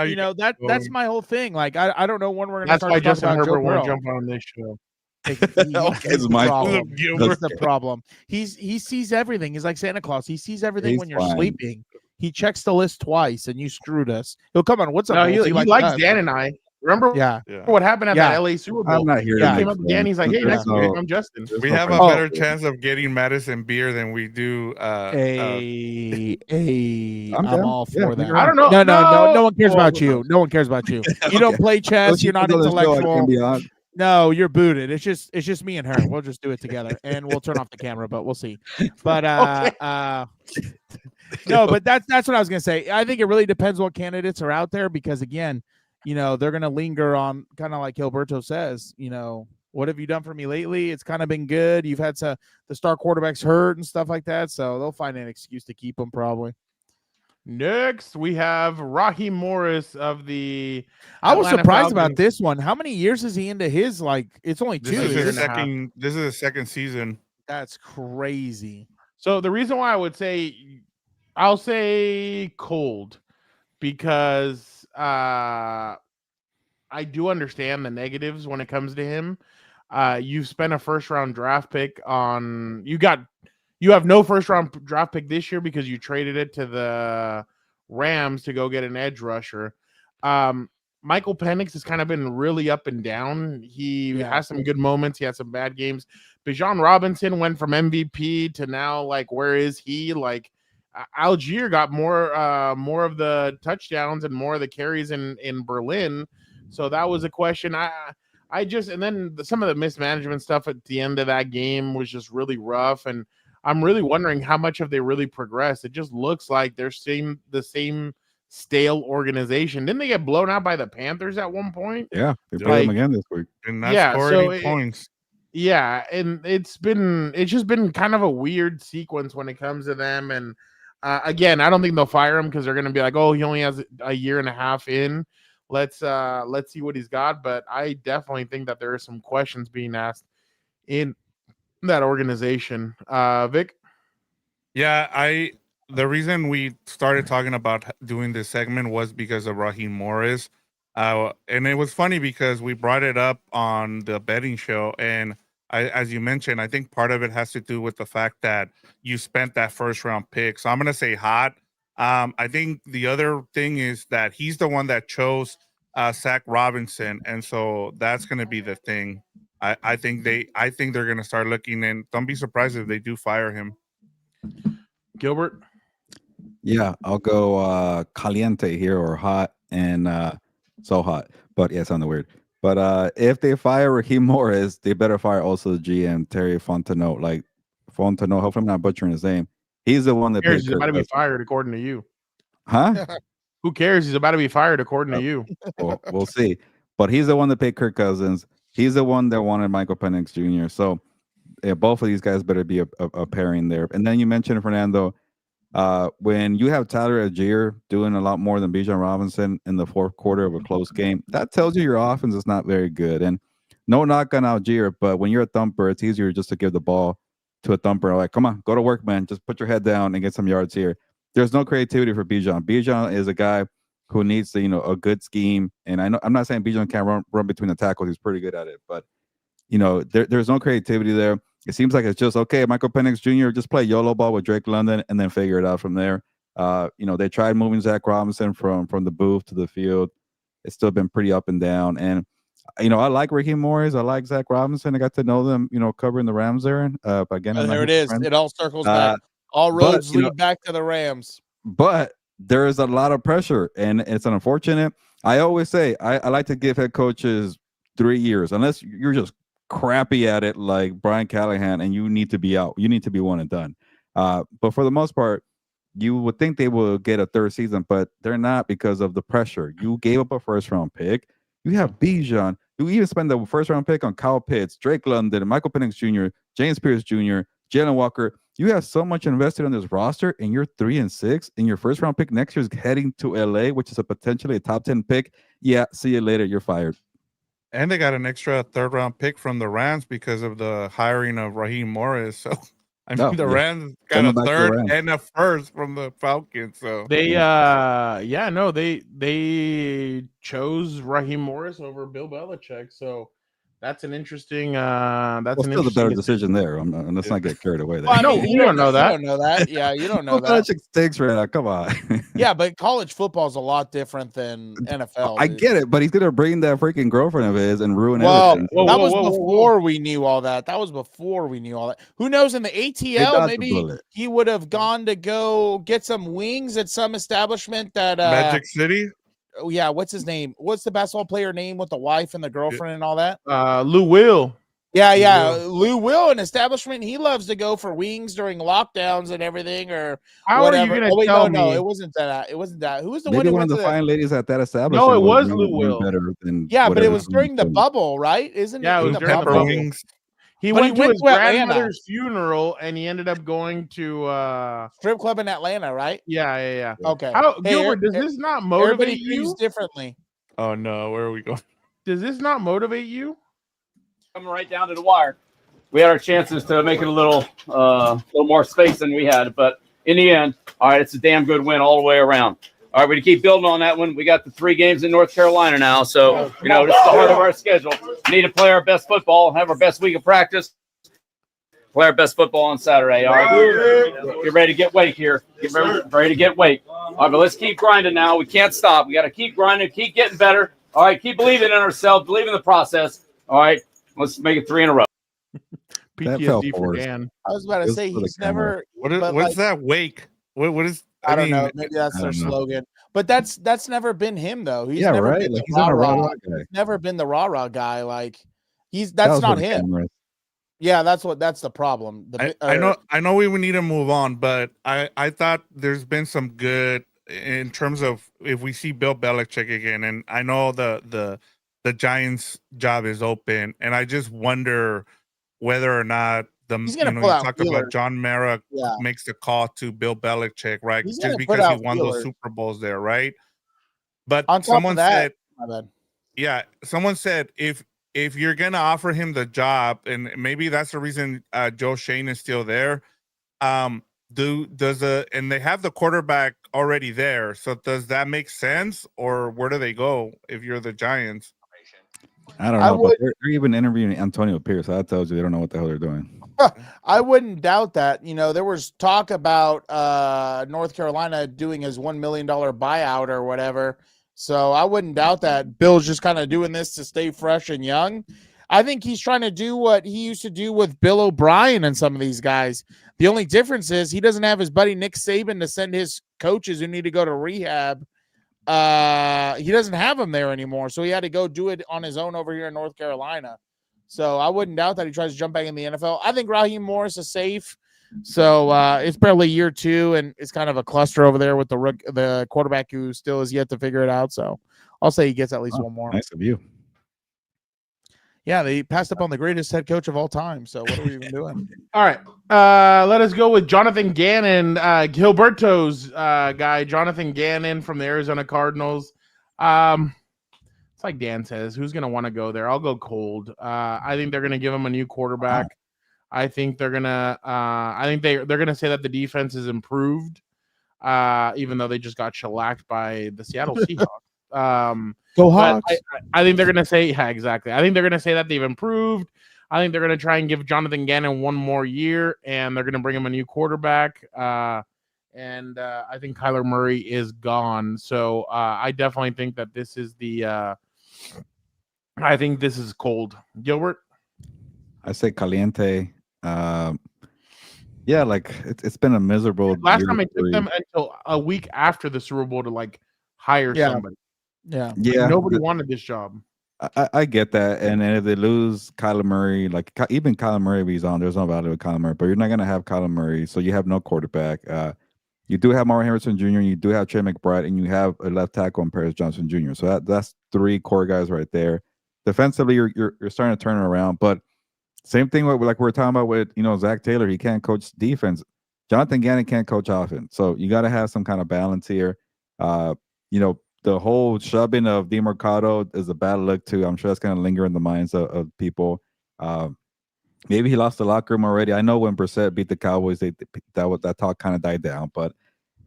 E: that's my whole thing. Like, I don't know when we're going to start talking
A: Justin
E: about
A: Herbert
E: Joe Burrow.
A: won't jump on this show.
E: It's my problem. That's the problem. He sees everything. He's like Santa Claus. He sees everything when you're sleeping. He checks the list twice, and you screwed us. He'll come on. What's up?
A: No, he likes Dan and I. Remember what happened at that LA Super Bowl?
B: I'm not here.
A: He came up to Dan. He's like, "Hey, nice to meet you. I'm Justin."
D: We have a better chance of getting Madison beer than we do.
E: I'm all for that.
A: I don't know.
E: No one cares about you. No one cares about you. You don't play chess. You're not intellectual. No, you're booted. It's just me and her. We'll just do it together, and we'll turn off the camera, but we'll see. But no, but that's what I was gonna say. I think it really depends what candidates are out there because again, they're gonna linger on kind of like Gilberto says. What have you done for me lately? It's kind of been good. You've had the star quarterbacks hurt and stuff like that, so they'll find an excuse to keep them probably.
A: Next, we have Raheem Morris of the.
E: I was surprised about this one. How many years is he into his? Like, it's only 2
D: years.
E: This
D: is his second season.
E: That's crazy.
A: So the reason why I'll say cold, because I do understand the negatives when it comes to him. You've spent a first-round draft pick on. You have no first-round draft pick this year because you traded it to the Rams to go get an edge rusher. Michael Penix has kind of been really up and down. He has some good moments. He had some bad games. Bijan Robinson went from MVP to now, like, where is he? Like, Algier got more of the touchdowns and more of the carries in Berlin. So that was a question. And then some of the mismanagement stuff at the end of that game was just really rough. And I'm really wondering how much have they really progressed. It just looks like they're the same stale organization. Didn't they get blown out by the Panthers at one point?
B: Yeah, they played them again this week.
D: And not score any points.
A: Yeah, and it's just been kind of a weird sequence when it comes to them. And again, I don't think they'll fire him because they're going to be like, oh, he only has a year and a half in. let's see what he's got. But I definitely think that there are some questions being asked in that organization. Vic?
D: Yeah, the reason we started talking about doing this segment was because of Raheem Morris. And it was funny because we brought it up on the betting show, and as you mentioned, I think part of it has to do with the fact that you spent that first round pick. So I'm gonna say hot. I think the other thing is that he's the one that chose Zach Robinson, and so that's gonna be the thing. I think they're gonna start looking, and don't be surprised if they do fire him.
A: Gilbert?
B: Yeah, I'll go caliente here, or hot, and so hot. But yeah, it sounded weird. But if they fire Raheem Morris, they better fire also the GM, Terry Fontenot. Fontenot, hopefully I'm not butchering his name. He's the one that
A: He's about to be fired, according to you.
B: Huh?
A: Who cares? He's about to be fired, according to you.
B: Well, we'll see. But he's the one that paid Kirk Cousins. He's the one that wanted Michael Penix Jr. So both of these guys better be a pairing there. And then you mentioned, Fernando, when you have Tyler Algier doing a lot more than Bijan Robinson in the fourth quarter of a close game, that tells you your offense is not very good. And no knock on Algier, but when you're a thumper, it's easier just to give the ball to a thumper. Like, come on, go to work, man. Just put your head down and get some yards here. There's no creativity for Bijan. Bijan is a guy who needs a good scheme. And I know I'm not saying Bijan can't run between the tackles. He's pretty good at it, but there's no creativity there. It seems like it's just, okay, Michael Penix Jr., just play YOLO ball with Drake London and then figure it out from there. They tried moving Zach Robinson from the booth to the field. It's still been pretty up and down. And, I like Raheem Morris. I like Zach Robinson. I got to know them, covering the Rams there. But again,
E: there it is. It all circles back. All roads lead back to the Rams.
B: But there is a lot of pressure, and it's unfortunate. I always say I like to give head coaches 3 years, unless you're just crappy at it like Brian Callahan and you need to be out. You need to be one and done. But for the most part, you would think they will get a third season, but they're not because of the pressure. You gave up a first-round pick. You have Bijan. You even spend the first-round pick on Kyle Pitts, Drake London, Michael Penix Jr., James Pierce Jr., Jalen Walker. You have so much invested on this roster, and you're 3-6, and your first-round pick next year is heading to LA, which is potentially a top 10 pick. Yeah, see you later. You're fired.
D: And they got an extra third-round pick from the Rams because of the hiring of Raheem Morris. So, the Rams got a third and a first from the Falcons. So
A: they, they chose Raheem Morris over Bill Belichick. So that's an interesting.
B: Still the better decision there. Let's not get carried away. There.
A: Well, no, you don't know that.
E: You don't know that. Yeah, you don't know that.
B: Belichick stinks right now. Come on.
E: Yeah, but college football is a lot different than NFL.
B: I get it, but he's gonna bring that freaking girlfriend of his and ruin everything.
E: That was before we knew all that. Who knows? In the ATL, maybe he would have gone to go get some wings at some establishment that
D: Magic City.
E: Oh yeah, what's his name? What's the basketball player name with the wife and the girlfriend and all that?
A: Lou Will.
E: Yeah. Lou Will, an establishment. He loves to go for wings during lockdowns and everything, or
A: how
E: whatever.
A: Are you gonna tell me?
E: No, it wasn't that. It wasn't that. Who was the
B: Maybe
E: one?
B: One of the fine ladies at that establishment.
A: No, it was Lou Will.
E: But it was during the bubble, right? Isn't it?
A: Yeah, it was during the bubble. Wings. He went to his grandmother's funeral, and he ended up going to
E: strip club in Atlanta, right?
A: Yeah.
E: Okay.
A: Gilbert, does this not motivate you?
E: Differently.
D: Oh no, where are we going?
A: Does this not motivate you?
F: Coming right down to the wire. We had our chances to make it a little more space than we had, but in the end, all right, it's a damn good win all the way around. All right, we're going to keep building on that one. We got the 3 games in North Carolina now, so, this is the heart of our schedule. We need to play our best football, have our best week of practice, play our best football on Saturday. All right, get ready to get weight here. Get ready to get weight. All right, but let's keep grinding now. We can't stop. We got to keep grinding, keep getting better. All right, keep believing in ourselves, believe in the process. All right, let's make it 3 in a row.
A: PTSD for Dan.
E: I was about to say he's never.
D: What's that wake? What is?
E: I don't know. Maybe that's their slogan. But that's never been him though. He's never
B: right.
E: Been
B: like he's not a rah-rah guy.
E: He's never been the rah-rah guy. Like that's not him. Yeah, that's the problem.
D: I know we would need to move on, but I thought there's been some good in terms of if we see Bill Belichick again, and I know the Giants job is open, and I just wonder whether or not you talked about John Mara makes the call to Bill Belichick, right? Just because he won those Super Bowls there, right? But someone said
E: My bad.
D: Yeah, someone said if you're gonna offer him the job, and maybe that's the reason Joe Shane is still there. And they have the quarterback already there. So does that make sense, or where do they go if you're the Giants?
B: I don't know, but they're even interviewing Antonio Pierce. That tells you they don't know what the hell they're doing.
E: I wouldn't doubt that. There was talk about North Carolina doing his $1 million buyout or whatever. So I wouldn't doubt that Bill's just kind of doing this to stay fresh and young. I think he's trying to do what he used to do with Bill O'Brien and some of these guys. The only difference is he doesn't have his buddy Nick Saban to send his coaches who need to go to rehab. He doesn't have them there anymore. So he had to go do it on his own over here in North Carolina. So I wouldn't doubt that he tries to jump back in the NFL. I think Raheem Morris is safe. So it's barely year 2, and it's kind of a cluster over there with the quarterback who still is yet to figure it out. So I'll say he gets at least one more.
B: Nice of you.
E: Yeah, they passed up on the greatest head coach of all time. So what are we even doing?
A: All right. Let us go with Jonathan Gannon, Gilberto's guy, Jonathan Gannon from the Arizona Cardinals. It's like Dan says, who's going to want to go there? I'll go cold. I think they're going to give him a new quarterback. I think they're going to they're going to say that the defense is improved, even though they just got shellacked by the Seattle Seahawks.
E: Go Hawks.
A: I think they're going to say, yeah, exactly. I think they're going to say that they've improved. I think they're going to try and give Jonathan Gannon one more year, and they're going to bring him a new quarterback. And I think Kyler Murray is gone. So I definitely think that this is I think this is cold. Gilbert?
B: I say caliente. Yeah, like it's been a miserable.
A: Last time it took them until a week after the Super Bowl to hire somebody.
E: Yeah.
A: Nobody wanted this job.
B: I get that, and then if they lose Kyler Murray, even Kyler Murray, if he's on, there's no value with Kyler Murray. But you're not gonna have Kyler Murray, so you have no quarterback. You do have Marvin Harrison Jr., you do have Trey McBride, and you have a left tackle in Paris Johnson Jr. So that's 3 core guys right there. Defensively, you're starting to turn it around, but same thing with we're talking about with Zach Taylor. He can't coach defense. Jonathan Gannon can't coach offense. So you got to have some kind of balance here. The whole shoving of DeMarcado is a bad look too. I'm sure that's going to linger in the minds of people. Maybe he lost the locker room already. I know when Brissett beat the Cowboys, that talk kind of died down. But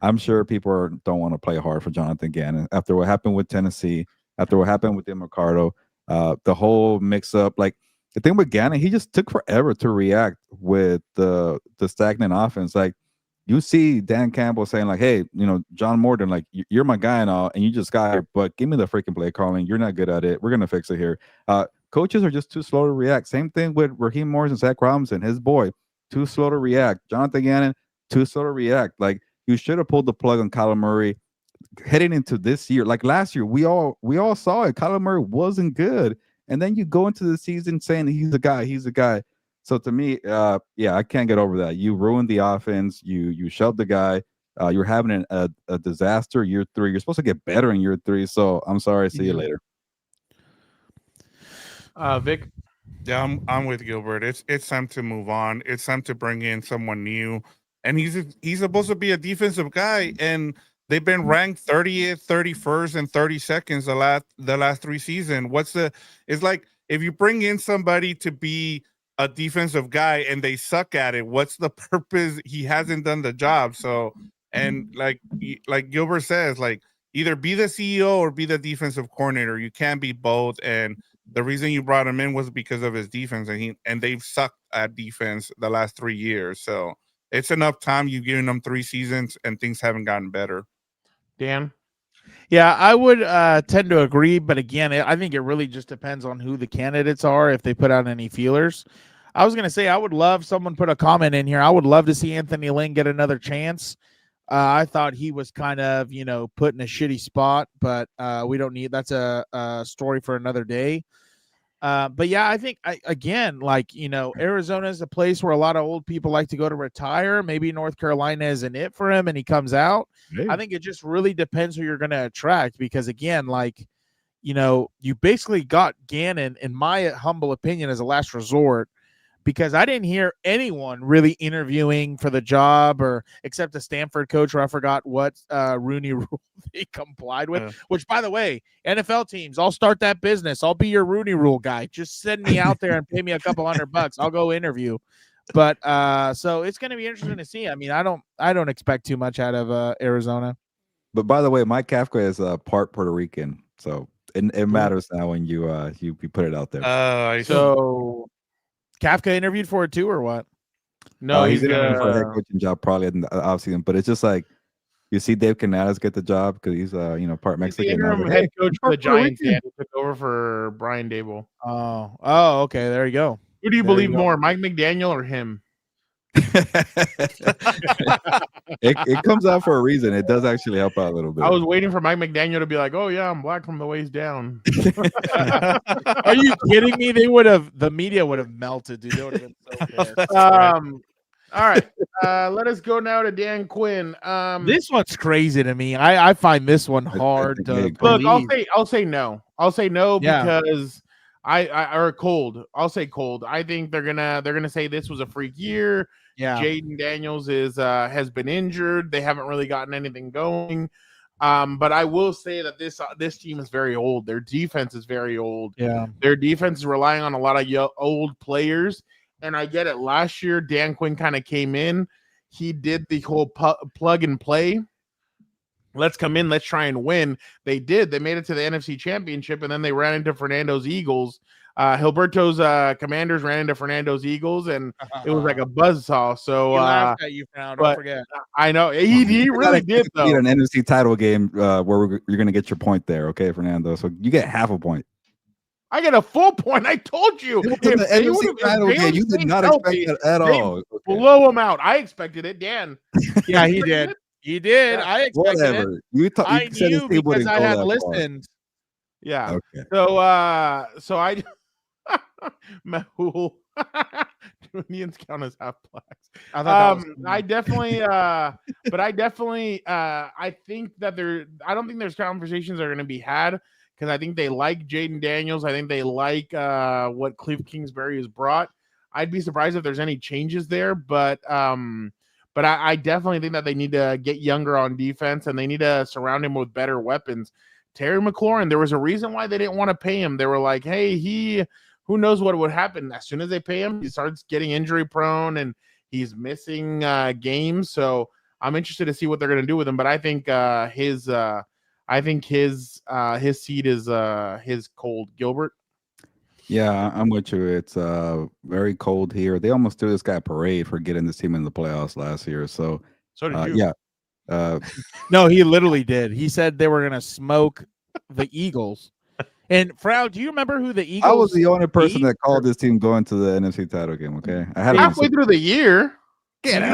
B: I'm sure people don't want to play hard for Jonathan Gannon after what happened with Tennessee, after what happened with DeMarcado, the whole mix-up. The thing with Gannon, he just took forever to react with the stagnant offense. You see Dan Campbell saying hey, John Morton, you're my guy and all, and you just got here, but give me the freaking play calling. You're not good at it. We're going to fix it here. Coaches are just too slow to react. Same thing with Raheem Morris and Zach Robinson, his boy, too slow to react. Jonathan Gannon, too slow to react. You should have pulled the plug on Kyler Murray heading into this year. Last year, we all saw it. Kyler Murray wasn't good. And then you go into the season saying he's a guy. So to me, I can't get over that. You ruined the offense. You shoved the guy. You're having a disaster year 3. You're supposed to get better in year 3. So I'm sorry. See you later.
A: Vic?
D: Yeah, I'm with Gilbert. It's time to move on. It's time to bring in someone new. And he's supposed to be a defensive guy, and they've been ranked 30th, 31st, and 32nd the last 3 seasons. It's like if you bring in somebody to be a defensive guy and they suck at it, what's the purpose? He hasn't done the job. So, and like Gilbert says, either be the CEO or be the defensive coordinator. You can't be both. And the reason you brought him in was because of his defense, and they've sucked at defense the last 3 years. So it's enough time. You've given them 3 seasons and things haven't gotten better.
A: Dan?
E: Yeah, I would tend to agree, but again, I think it really just depends on who the candidates are, if they put out any feelers. I was going to say I would love someone put a comment in here. I would love to see Anthony Lynn get another chance. I thought he was kind of, put in a shitty spot, but we don't need – that's a story for another day. But yeah, I think Arizona is a place where a lot of old people like to go to retire. Maybe North Carolina isn't it for him and he comes out. Maybe. I think it just really depends who you're going to attract, because again, you basically got Gannon, in my humble opinion, as a last resort, because I didn't hear anyone really interviewing for the job, or except the Stanford coach, where I forgot what Rooney rule they complied with. Which, by the way, NFL teams, I'll start that business. I'll be your Rooney rule guy. Just send me out there and pay me a couple $100. I'll go interview. But so it's going to be interesting to see. I mean, I don't expect too much out of Arizona.
B: But by the way, Mike Kafka is part Puerto Rican, so it matters now when you put it out there.
E: So Kafka interviewed for it too, or what?
A: No,
B: he's interviewing for a head coaching job probably in the offseason. But it's just like you see Dave Canales get the job because he's part Mexican.
A: He's the interim head coach for the Giants, and he took over for Brian Daboll.
E: Oh, okay, there you go.
A: Who do you believe more, Mike McDaniel or him?
B: It comes out for a reason. It does actually help out a little bit.
A: I was waiting for Mike McDaniel to be like, "Oh yeah, I'm black from the waist down."
E: Are you kidding me? The media would have melted, dude. They would have been so pissed.
A: All right, let us go now to Dan Quinn.
E: This one's crazy to me. I find this one hard to
A: look.
E: believe.
A: I'll say no. I'll say no because or cold. I'll say cold. I think they're gonna say this was a freak year.
E: Yeah,
A: Jaden Daniels has been injured. They haven't really gotten anything going. But I will say that this team is very old. Their defense is very old.
E: Yeah,
A: their defense is relying on a lot of old players. And I get it. Last year, Dan Quinn kind of came in. He did the whole plug and play. Let's come in. Let's try and win. They did. They made it to the NFC Championship, and then they ran into Fernando's Eagles. Gilberto's Commanders ran into Fernando's Eagles, and it was like a buzzsaw. So
E: he laughed at you, Fernando. Don't forget.
A: I know he really did though.
B: An NFC title game where you're going to get your point there, okay, Fernando. So you get half a point.
A: I get a full point. I told you.
B: The NFC title game, you did not expect that at all.
A: Blow them out. I expected it, Dan.
E: Yeah, he did. He did. I expected
B: Whatever.
E: it. I knew because I had listened.
A: Yeah.
B: Okay.
A: So I Mahul. Indians count as half blacks. I definitely but I definitely I think that I don't think there's conversations that are going to be had because I think they like Jaden Daniels. I think they like what Cliff Kingsbury has brought. I'd be surprised if there's any changes there, but I definitely think that they need to get younger on defense and they need to surround him with better weapons. Terry McLaurin, there was a reason why they didn't want to pay him. They were like, hey, who knows what would happen. As soon as they pay him, he starts getting injury prone and he's missing games. So I'm interested to see what they're going to do with him. But I think his seat is his cold. Gilbert.
B: Yeah, I'm with you. It's very cold here. They almost threw this guy a parade for getting this team in the playoffs last year. So
A: did you.
B: Yeah.
E: No, he literally did. He said they were going to smoke the Eagles. And Frau, do you remember who the Eagles?
B: I was the only person that called this team going to the NFC title game. Okay, I had
A: halfway through the year.
E: You had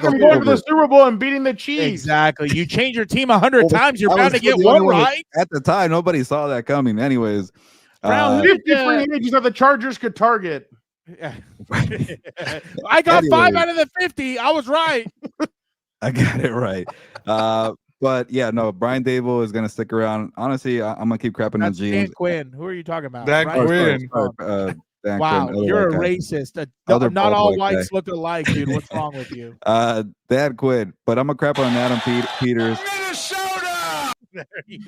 A: them going to the Super Bowl and beating the Chiefs.
E: Exactly. You change your team 100 times, you're bound to get one right.
B: At the time, nobody saw that coming. Anyways,
A: 50 free agents that the Chargers could target.
E: I got 5 out of the 50. I was right.
B: I got it right. But yeah, no, Brian Daboll is going to stick around. Honestly, I'm going to keep crapping on GMs.
E: Dan Quinn. Who are you talking about?
D: Dan Quinn.
E: Wow, you're a racist. Not all whites look alike, dude. What's wrong with you?
B: Dan Quinn. But I'm going to crap on Adam Peters.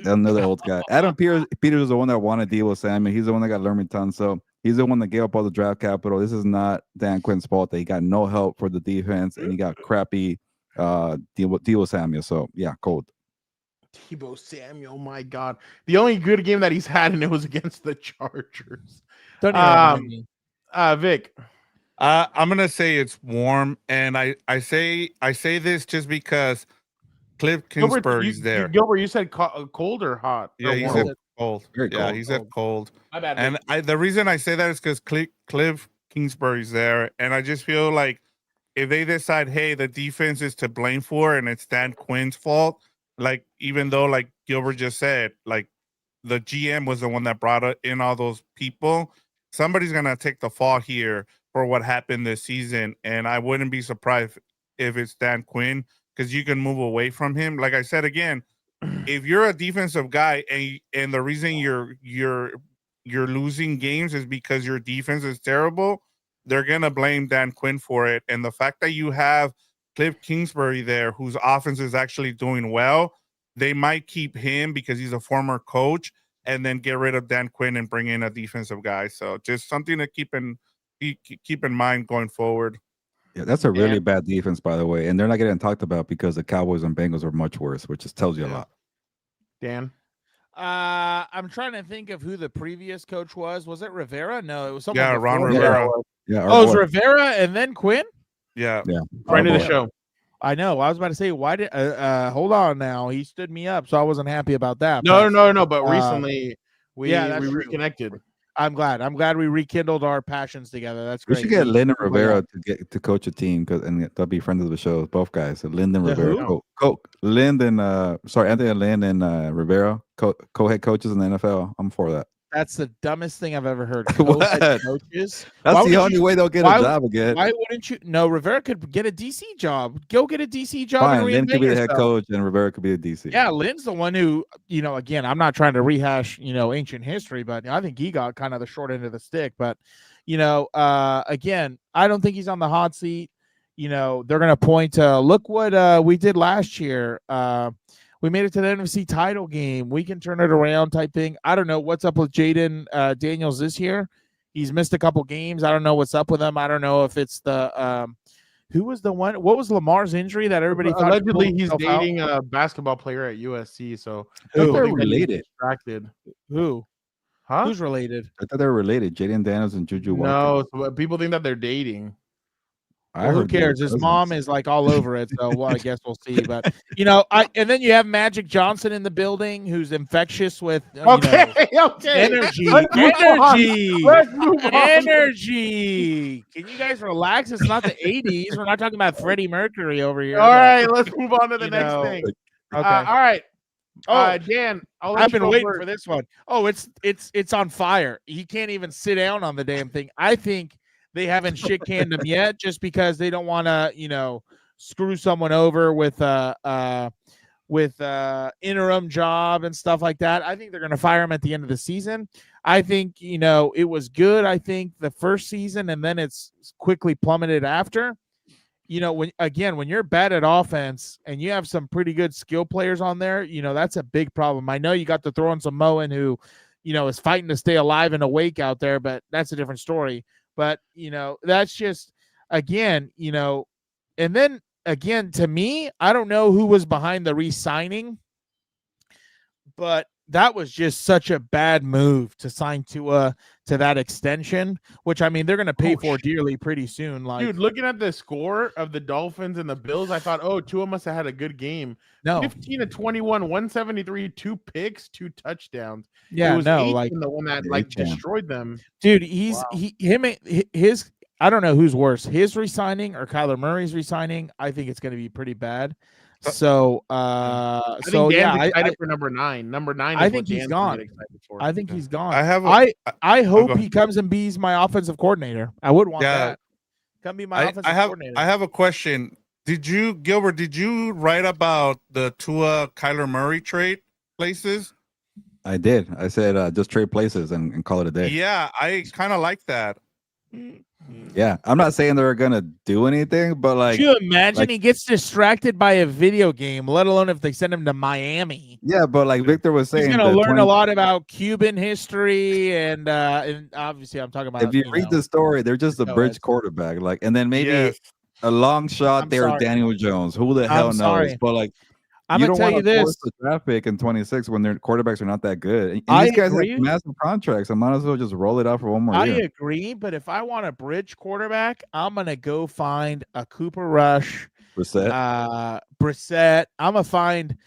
B: Another old guy. Adam Peters is the one that wanted Deebo Samuel. He's the one that got Lermington. So he's the one that gave up all the draft capital. This is not Dan Quinn's fault that he got no help for the defense and he got crappy Deebo Samuel. So yeah, cold.
A: Deebo Samuel, my God. The only good game that he's had, and it was against the Chargers.
E: Don't even
A: Vic.
D: I'm gonna say it's warm, and I say this just because Cliff Kingsbury's there.
A: Gilbert, you said cold or hot?
D: Yeah, he said cold. Yeah, he said cold.
A: My bad.
D: And the reason I say that is because Cliff Kingsbury's there, and I just feel like if they decide, hey, the defense is to blame for, and it's Dan Quinn's fault, like even though, like Gilbert just said, like the GM was the one that brought in all those people, somebody's gonna take the fall here for what happened this season, and I wouldn't be surprised if it's Dan Quinn because you can move away from him. Like I said again, if you're a defensive guy and the reason you're losing games is because your defense is terrible, they're gonna blame Dan Quinn for it. And the fact that you have Cliff Kingsbury there, whose offense is actually doing well, they might keep him because he's a former coach, and then get rid of Dan Quinn and bring in a defensive guy. So just something to keep in mind going forward.
B: Yeah, that's a really bad defense, by the way, and they're not getting talked about because the Cowboys and Bengals are much worse, which just tells you a lot.
A: Dan,
E: I'm trying to think of who the previous coach was. Was it Rivera? No, it was someone.
D: Yeah, Ron
E: before
D: Rivera.
B: Yeah.
E: Oh, it was Rivera and then Quinn?
D: Yeah.
A: friend of the show.
E: I know. I was about to say, why did hold on now. He stood me up, so I wasn't happy about that.
A: No. But recently we reconnected.
E: I'm glad we rekindled our passions together. That's great.
B: We should get Lyndon Rivera to coach a team and they'll be friends of the show. Both guys. So Lyndon Rivera, Anthony Lynn and Rivera, co-head coaches in the NFL. I'm for that.
E: That's the dumbest thing I've ever heard.
B: What?
E: Coaches.
B: That's the only way they'll get a job again.
E: Why wouldn't you? No, Rivera could get a DC job. Go get a DC job.
B: Fine,
E: and
B: Lynn could be the head
E: yourself.
B: coach and Rivera could be the DC.
E: Yeah, Lynn's the one who, again, I'm not trying to rehash, ancient history, but I think he got kind of the short end of the stick. But, again, I don't think he's on the hot seat. They're going to point to, look what we did last year. We made it to the NFC title game. We can turn it around type thing. I don't know what's up with Jaden Daniels this year. He's missed a couple games. I don't know what's up with him. I don't know if it's the who was the one? What was Lamar's injury that everybody thought?
A: Allegedly, he's dating a basketball player at USC. So
B: they're related.
A: Distracted.
E: Who?
A: Huh?
E: Who's related?
B: I thought they were related. Jaden Daniels and Juju.
A: No, so people think that they're dating.
E: Who cares? His mom is like all over it, so I guess we'll see. But and then you have Magic Johnson in the building, who's infectious with energy. Energy. Can you guys relax? It's not the '80s. We're not talking about Freddie Mercury over here.
A: All right, let's move on to the next thing.
E: Okay.
A: All right. Dan,
E: I've been waiting for this one. Oh, it's on fire. He can't even sit down on the damn thing. I think they haven't shit canned him yet, just because they don't want to, screw someone over with interim job and stuff like that. I think they're going to fire him at the end of the season. I think it was good. I think the first season, and then it's quickly plummeted after. When you're bad at offense and you have some pretty good skill players on there, that's a big problem. I know you got to throw in some Moen who, is fighting to stay alive and awake out there, but that's a different story. But, that's just, again, and then again, to me, I don't know who was behind the re-signing, but that was just such a bad move to sign to that extension, which, I mean, they're going to pay for dearly pretty soon. Like,
A: dude, looking at the score of the Dolphins and the Bills, I thought, Tua must have had a good game.
E: No,
A: 15-21, 173, 2 picks, 2 touchdowns.
E: Yeah,
A: it was
E: no, like
A: the one that destroyed them.
E: Dude, his. I don't know who's worse, his resigning or Kyler Murray's resigning. I think it's going to be pretty bad. So,
A: I think Dan's excited for number 9. Number 9.
E: I think he's gone. I think he's gone.
D: I
E: hope he comes and be my offensive coordinator. I would want that. Come be my offensive coordinator.
D: I have a question. Gilbert, did you write about the Tua Kyler Murray trade places?
B: I did. I said just trade places and call it a day.
D: Yeah, I kind of like that.
B: Yeah, I'm not saying they're gonna do anything, but like,
E: could you imagine he gets distracted by a video game, let alone if they send him to Miami?
B: Yeah, but like Victor was saying,
E: he's gonna learn a lot about Cuban history, and obviously I'm talking about.
B: If you read the story, they're just a bridge quarterback, like, and then maybe a long shot there, Daniel Jones. Who the hell knows? But like,
E: I'm gonna tell you this:
B: the draft pick in 26 when their quarterbacks are not that good. And these guys have massive contracts. I might as well just roll it out for one more year.
E: I agree, but if I want a bridge quarterback, I'm gonna go find a Cooper Rush, Brissett. I'm gonna find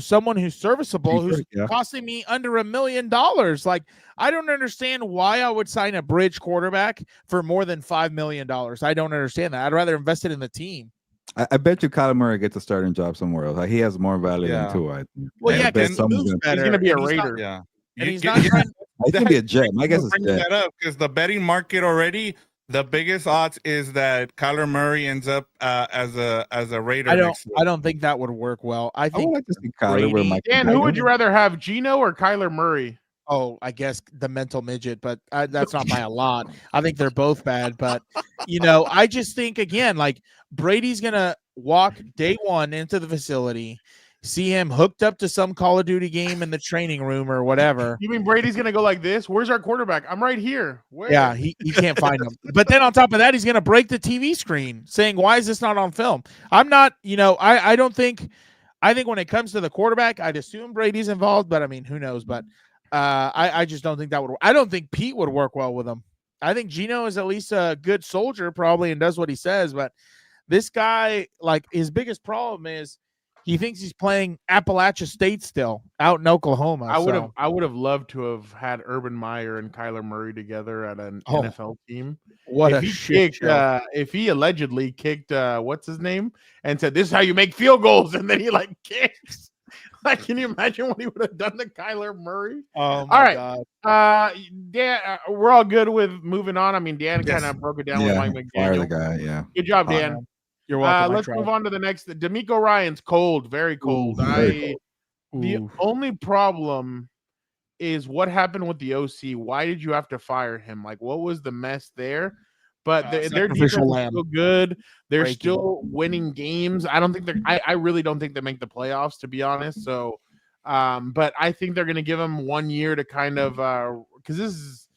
E: someone who's serviceable, who's costing me under $1 million. Like, I don't understand why I would sign a bridge quarterback for more than $5 million. I don't understand that. I'd rather invest it in the team.
B: I bet you Kyler Murray gets a starting job somewhere else. Like, he has more value than Tua, I think.
E: Well, because
A: he's going to be a Raider.
E: And he's not trying.
B: He's going to be a Jet. My guess is Jet.
D: That up because the betting market already, the biggest odds is that Kyler Murray ends up as a Raider.
E: I don't think that would work well. I think
B: I would like to see Kyler with Mike.
A: Dan, who would you rather have, Geno or Kyler Murray?
E: Oh, I guess the mental midget, but that's not by a lot. I think they're both bad, but I just think again, like Brady's gonna walk day one into the facility, see him hooked up to some Call of Duty game in the training room or whatever.
A: You mean Brady's gonna go like this? Where's our quarterback? I'm right here. Where?
E: Yeah, he can't find him. But then on top of that, he's gonna break the TV screen saying, "Why is this not on film?" I'm not, I don't think. I think when it comes to the quarterback, I'd assume Brady's involved, but I mean, who knows? But I just don't think that would. I don't think Pete would work well with him. I think Gino is at least a good soldier, probably, and does what he says. But this guy, like, his biggest problem is he thinks he's playing Appalachia State still out in Oklahoma.
A: I would have loved to have had Urban Meyer and Kyler Murray together at an NFL team.
E: What
A: if
E: a
A: he
E: shit
A: kicked, if he allegedly kicked what's his name and said this is how you make field goals, and then he like kicks. Like, can you imagine what he would have done to Kyler Murray?
E: Oh my
A: God. Dan, we're all good with moving on. I mean, Dan kind of broke it down with Mike McDaniel.
B: Fire the guy, yeah.
A: Good job, Dan.
E: You're welcome.
A: Let's move on to the next. D'Amico Ryan's cold, very cold. The only problem is what happened with the OC. Why did you have to fire him? Like, what was the mess there? But their defense is still good. They're still winning games. I don't think I really don't think they make the playoffs, to be honest. So, but I think they're going to give them 1 year to kind of because this is.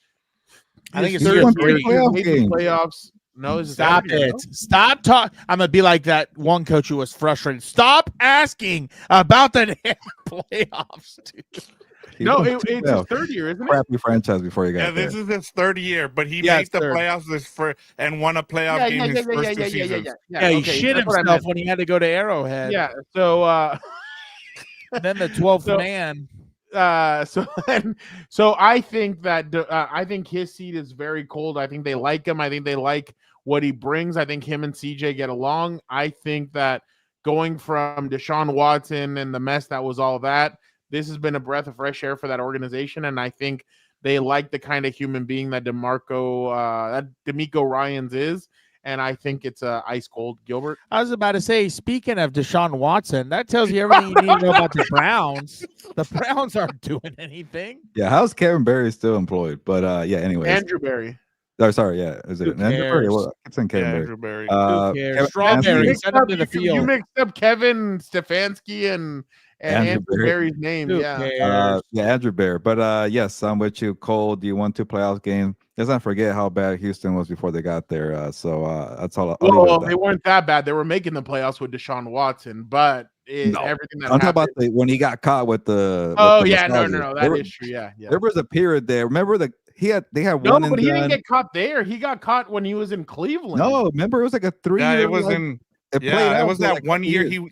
E: I think it's
A: playoffs. No,
E: stop it. Stop talking. I'm going to be like that one coach who was frustrated. Stop asking about the playoffs, dude.
A: No, it's his third year, isn't it?
B: Crappy franchise before you got there.
D: This is his third year, but he made the playoffs and won a playoff game his first 2 seasons.
E: He shit himself when he had to go to Arrowhead.
A: Yeah, so
E: then the 12th man.
A: So I think that I think his seat is very cold. I think they like him. I think they like what he brings. I think him and CJ get along. I think that going from Deshaun Watson and the mess that was all that, this has been a breath of fresh air for that organization, and I think they like the kind of human being that D'Amico Ryans is, and I think it's ice cold. Gilbert?
E: I was about to say, speaking of Deshaun Watson, that tells you everything you need to know about the Browns. The Browns aren't doing anything.
B: Yeah, how's Kevin Berry still employed? But yeah, anyways.
A: Andrew Berry.
B: Oh, sorry, yeah. Is it Andrew Berry? Well, it's in Kevin
D: Andrew Berry.
E: Who cares? Strawberry. Send him to the field.
A: You mixed up Kevin Stefanski and Andrew Berry's name.
B: Yeah, Andrew Berry. But yes, I'm with you. Cole, do you want to playoff game? Let's not forget how bad Houston was before they got there. So that's all.
A: Well, they weren't that bad. They were making the playoffs with Deshaun Watson, but everything that
B: I'm talking about when he got caught with the.
A: No, that is true. Yeah.
B: There was a period there. Remember they had
A: one. No, but he didn't get caught there. He got caught when he was in Cleveland.
B: No, remember it was like a 3 year.
D: It was in. It was that like 1 year.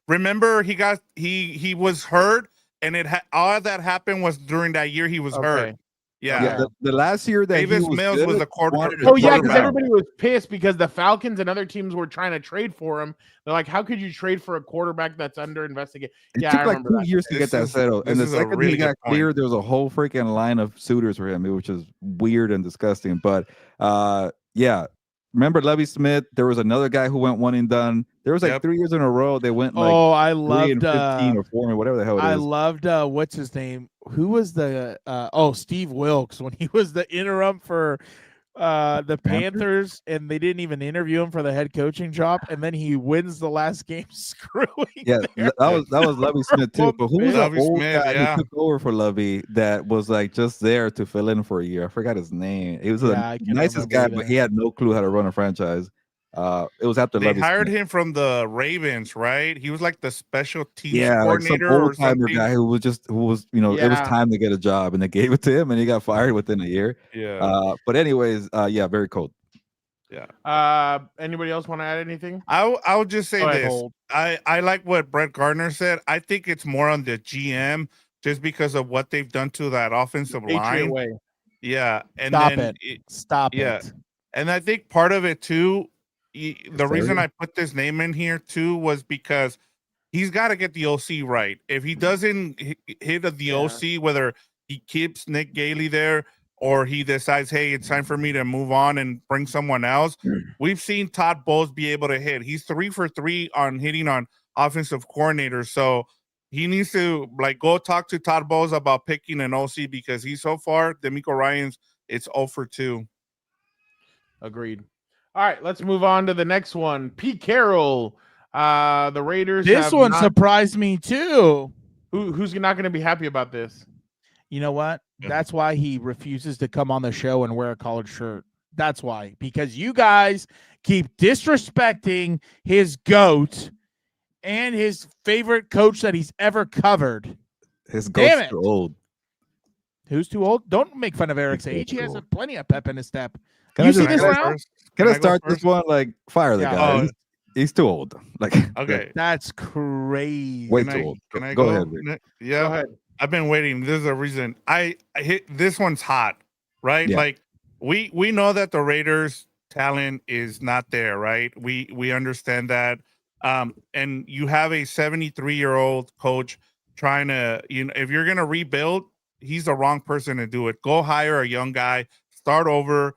D: Remember he was hurt, and all that happened was during that year he was hurt. Yeah.
B: The last year that
D: Davis Mills was the quarterback.
A: Oh yeah, because everybody was pissed because the Falcons and other teams were trying to trade for him. They're like, "How could you trade for a quarterback that's under investigation?"
B: It took like 2 years to get that settled, and the second he got cleared, there was a whole freaking line of suitors for him, which is weird and disgusting. But yeah. Remember Lovie Smith? There was another guy who went one and done. There was like 3 years in a row. They went like
E: I loved
B: 15 or 4 or whatever the hell it is.
E: I loved what's his name? Who was the Steve Wilkes when he was the interim for the Panthers, and they didn't even interview him for the head coaching job, and then he wins the last game screwing.
B: Yeah, that was Lovie Smith too. But who was that old guy who took over for Lovie that was like just there to fill in for a year? I forgot his name. He was the nicest guy, but he had no clue how to run a franchise. It was after
D: they
B: Lovie
D: hired
B: Smith.
D: him from the Ravens, right? He was like the special teams
B: like
D: coordinator
B: some
D: or something.
B: guy who was it was time to get a job, and they gave it to him, and he got fired within a year.
D: Yeah.
B: But anyways, very cold.
D: Yeah.
A: Anybody else want to add anything?
D: I would just say this. I like what Brett Gardner said. I think it's more on the GM just because of what they've done to that offensive line. Yeah. And
E: Stop it.
D: And I think part of it too. The reason I put this name in here too was because he's got to get the OC right. If he doesn't hit the OC, whether he keeps Nick Gailey there or he decides, hey, it's time for me to move on and bring someone else. We've seen Todd Bowles be able to hit. He's 3 for 3 on hitting on offensive coordinators. So he needs to like go talk to Todd Bowles about picking an OC because he's so far, D'Amico Ryans, it's 0 for 2.
A: Agreed. All right, let's move on to the next one. Pete Carroll. The Raiders.
E: This one surprised me too.
A: Who's not going to be happy about this?
E: You know what? That's why he refuses to come on the show and wear a collared shirt. That's why. Because you guys keep disrespecting his GOAT and his favorite coach that he's ever covered.
B: His GOAT's too old.
E: Who's too old? Don't make fun of Eric's age. He has plenty of pep in his step.
B: Can I start this one? Like, fire the guy. He's too old. Like,
D: okay,
E: that's crazy.
B: Way too old.
D: Can I
B: go ahead? Rick.
D: Yeah,
A: go ahead.
D: I've been waiting. There's a reason. I hit this one's hot, right?
B: Yeah.
D: Like we know that the Raiders talent is not there, right? We understand that. And you have a 73-year-old coach trying to, if you're gonna rebuild, he's the wrong person to do it. Go hire a young guy, start over.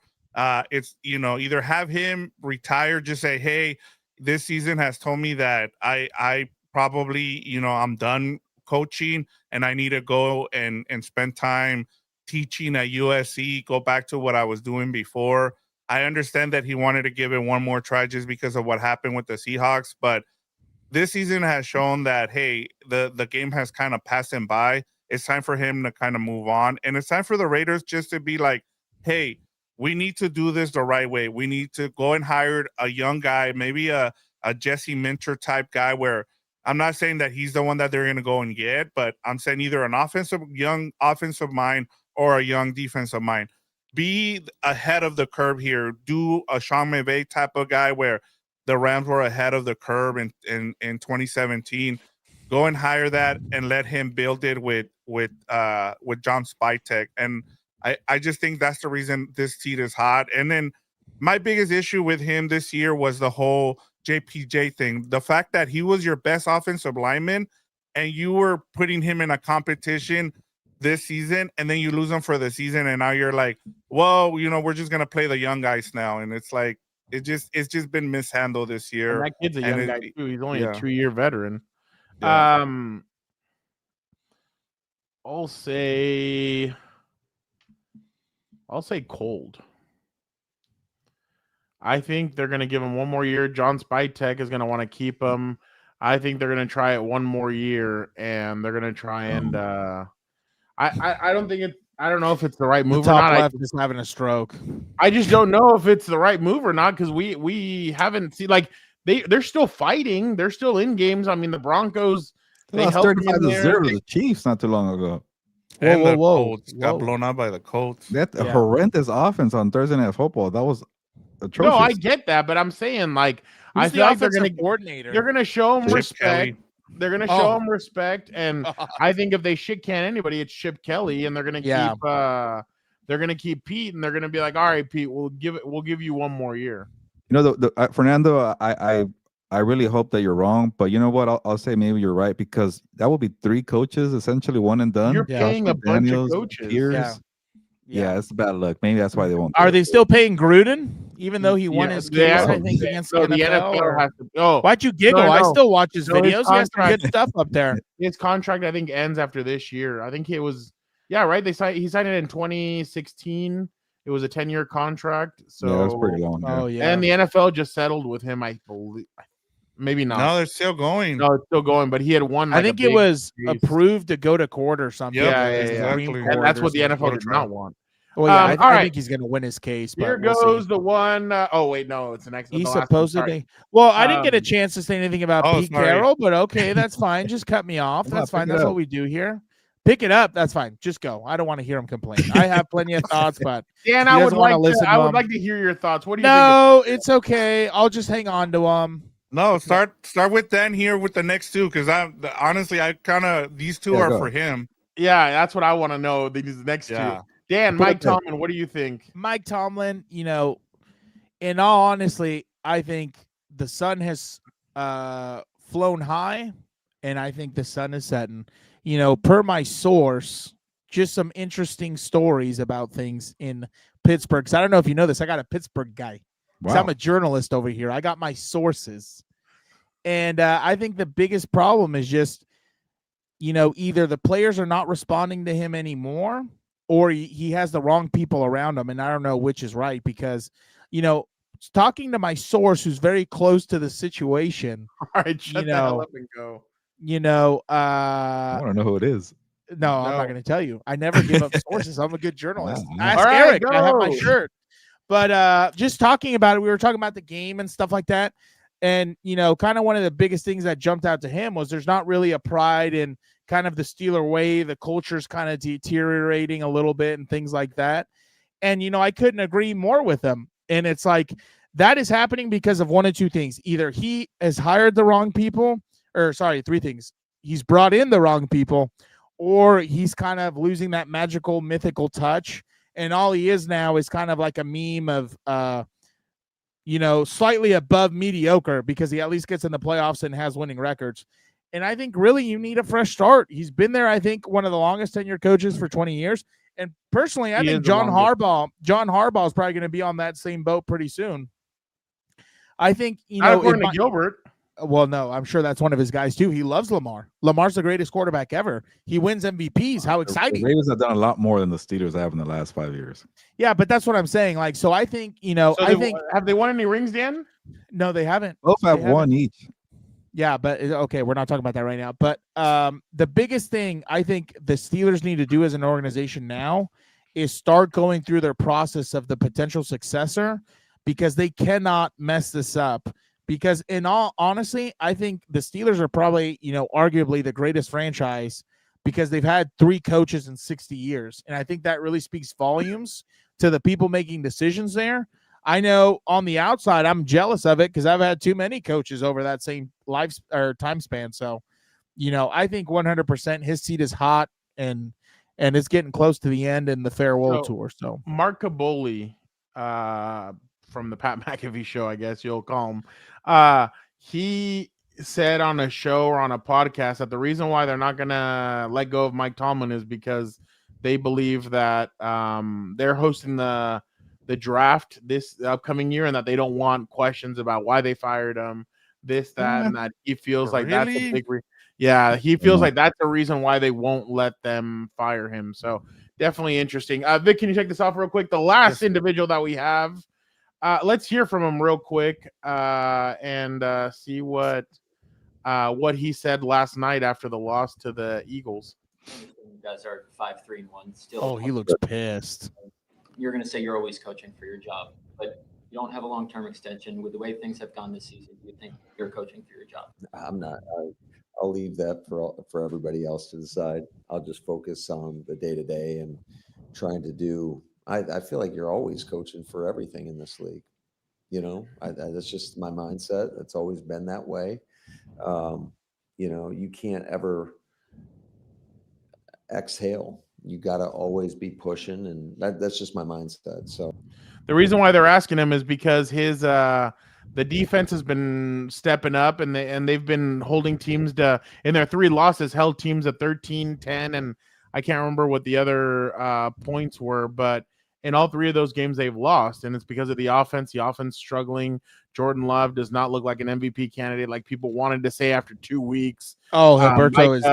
D: It's either have him retire, just say, hey, this season has told me that I probably, I'm done coaching and I need to go and spend time teaching at USC, go back to what I was doing before. I understand that he wanted to give it one more try just because of what happened with the Seahawks, but this season has shown that, hey, the game has kind of passed him by. It's time for him to kind of move on. And it's time for the Raiders just to be like, hey, we need to do this the right way. We need to go and hire a young guy, maybe a Jesse Minter type guy, where I'm not saying that he's the one that they're going to go and get, but I'm saying either an young offensive mind or a young defensive mind. Be ahead of the curve here. Do a Sean McVay type of guy where the Rams were ahead of the curve in 2017. Go and hire that and let him build it with John Spytek. And I just think that's the reason this seat is hot. And then my biggest issue with him this year was the whole JPJ thing. The fact that he was your best offensive lineman and you were putting him in a competition this season and then you lose him for the season. And now you're like, well, we're just going to play the young guys now. And it's like, it's just been mishandled this year.
A: And that kid's a young guy too. He's only a 2-year veteran.
D: Yeah.
A: I'll say cold. I think they're going to give him one more year. John Spytek is going to want to keep him. I think they're going to try it one more year, and they're going to try and I don't think I don't know if it's the right move or not.
E: Left is having a stroke.
A: I just don't know if it's the right move or not because we haven't seen they're still fighting. They're still in games. I mean, the Broncos
B: they lost 35-0 to the Chiefs not too long ago.
D: And the Colts got blown out by the Colts.
B: That horrendous offense on Thursday Night Football. That was atrocious.
A: No, I get that, but I'm saying I feel like they're going to show them respect.
D: Kelly.
A: They're going to show him respect, and I think if they shit can anybody, it's Chip Kelly, and they're going to keep Pete, and they're going to be like, all right, Pete, we'll give you one more year.
B: Fernando, I really hope that you're wrong, but you know what? I'll say maybe you're right because that will be 3 coaches essentially one and done.
A: You're paying a bunch of coaches.
B: Yeah, it's bad luck. Maybe that's why they won't.
E: Are they still paying Gruden, even though he won his case? I think against the NFL.
A: Has to,
E: why'd you giggle? No. I still watch his videos. He has some good stuff up there.
A: His contract, I think, ends after this year. I think it was, right. He signed it in 2016. It was a 10-year contract. So
B: that's pretty long.
E: Oh yeah.
A: And the NFL just settled with him. I believe. Maybe not.
D: No, they're still going.
A: No, it's still going, but he had won.
E: I think it was approved to go to court or something.
A: Yeah, exactly. And that's what the NFL did not want.
E: Well, yeah, I think he's going to win his case. But
A: here goes the one. Oh wait, no, it's the next.
E: He's supposedly. Well, I didn't get a chance to say anything about Pete Carroll, but okay, that's fine. Just cut me off. That's fine. That's what we do here. Pick it up. That's fine. Just go. I don't want to hear him complain. I have plenty of thoughts, but
A: Dan, I would like to hear your thoughts. What do you think?
E: No, it's okay. I'll just hang on to him.
D: No, start with Dan here with the next 2 because honestly, these 2 are for him.
A: Yeah, that's what I want to know. These next 2. Dan, Mike Tomlin, what do you think?
E: Mike Tomlin, in all honesty, I think the sun has flown high, and I think the sun is setting. Per my source, just some interesting stories about things in Pittsburgh. Because I don't know if you know this, I got a Pittsburgh guy. Wow. I'm a journalist over here. I got my sources. And I think the biggest problem is just either the players are not responding to him anymore, or he has the wrong people around him. And I don't know which is right, because, talking to my source who's very close to the situation.
A: All right, shut the hell up and go.
B: I want to know who it is.
E: No, I'm not going to tell you. I never give up sources. I'm a good journalist.
B: Wow.
E: Ask
A: All right,
E: Eric.
A: go.
E: I have my shirt. But just talking about it, we were talking about the game and stuff like that. And, kind of one of the biggest things that jumped out to him was there's not really a pride in kind of the Steeler way. The culture's kind of deteriorating a little bit and things like that. And, I couldn't agree more with him. And it's like that is happening because of one of two things. Either he has hired the wrong people, or sorry, three things. He's brought in the wrong people, or he's kind of losing that magical, mythical touch. And all he is now is kind of like a meme of, slightly above mediocre, because he at least gets in the playoffs and has winning records. And I think really you need a fresh start. He's been there, I think, one of the longest tenured coaches for 20 years. And personally, I think John Harbaugh is probably going to be on that same boat pretty soon. I think,
A: according to Gilbert.
E: Well, no, I'm sure that's one of his guys too. He loves Lamar. Lamar's the greatest quarterback ever. He wins MVPs. How exciting!
B: The Ravens have done a lot more than the Steelers have in the last 5 years.
E: Yeah, but that's what I'm saying. Like, so I think,
A: have they won any rings, Dan?
E: No, they haven't.
B: Both have one each.
E: Yeah, but okay, we're not talking about that right now. But the biggest thing I think the Steelers need to do as an organization now is start going through their process of the potential successor, because they cannot mess this up. Because in all honesty, I think the Steelers are probably, arguably the greatest franchise, because they've had 3 coaches in 60 years. And I think that really speaks volumes to the people making decisions there. I know on the outside, I'm jealous of it because I've had too many coaches over that same life or time span. So, I think 100% his seat is hot, and it's getting close to the end in the farewell tour. So
A: Mark Caboli, from the Pat McAfee show, I guess you'll call him. He said on a show or on a podcast that the reason why they're not going to let go of Mike Tomlin is because they believe that they're hosting the draft this upcoming year, and that they don't want questions about why they fired him, this, that, and that. He feels like that's a big he feels like that's the reason why they won't let them fire him. So definitely interesting. Vic, can you take this off real quick? The last individual that we have, let's hear from him real quick and see what he said last night after the loss to the Eagles.
G: You guys are 5-3-1 still.
E: Oh, he looks pissed.
G: You're going to say you're always coaching for your job, but you don't have a long-term extension. With the way things have gone this season, you think you're coaching for your job?
H: I'm not. I'll leave that for everybody else to decide. I'll just focus on the day-to-day and trying to do. I feel like you're always coaching for everything in this league. That's just my mindset. It's always been that way. You can't ever exhale. You got to always be pushing, and that's just my mindset. So
A: the reason why they're asking him is because his the defense has been stepping up, and they've been holding teams to, in their 3 losses, held teams at 13, 10, and I can't remember what the other points were, but in all 3 of those games they've lost, and it's because of the offense. The offense struggling. Jordan Love does not look like an MVP candidate like people wanted to say after 2 weeks.
E: Oh, Alberto is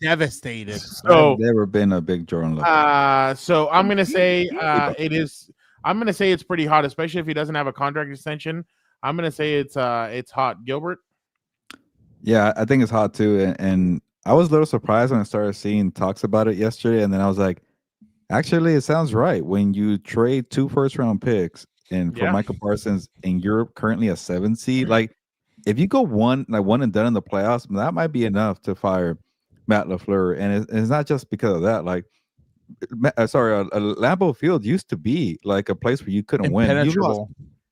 E: devastated.
A: So
B: I've never been a big Jordan Love.
A: So I'm gonna say it is. I'm gonna say it's pretty hot, especially if he doesn't have a contract extension. I'm gonna say it's hot. Gilbert?
B: Yeah, I think it's hot too, and I was a little surprised when I started seeing talks about it yesterday, and then I was like, actually, it sounds right. When you trade 2 first-round picks and for Michael Parsons, and you're currently a 7 seed, like if you go one and done in the playoffs, that might be enough to fire Matt LaFleur, and it's not just because of that. Like, Lambeau Field used to be like a place where you couldn't win.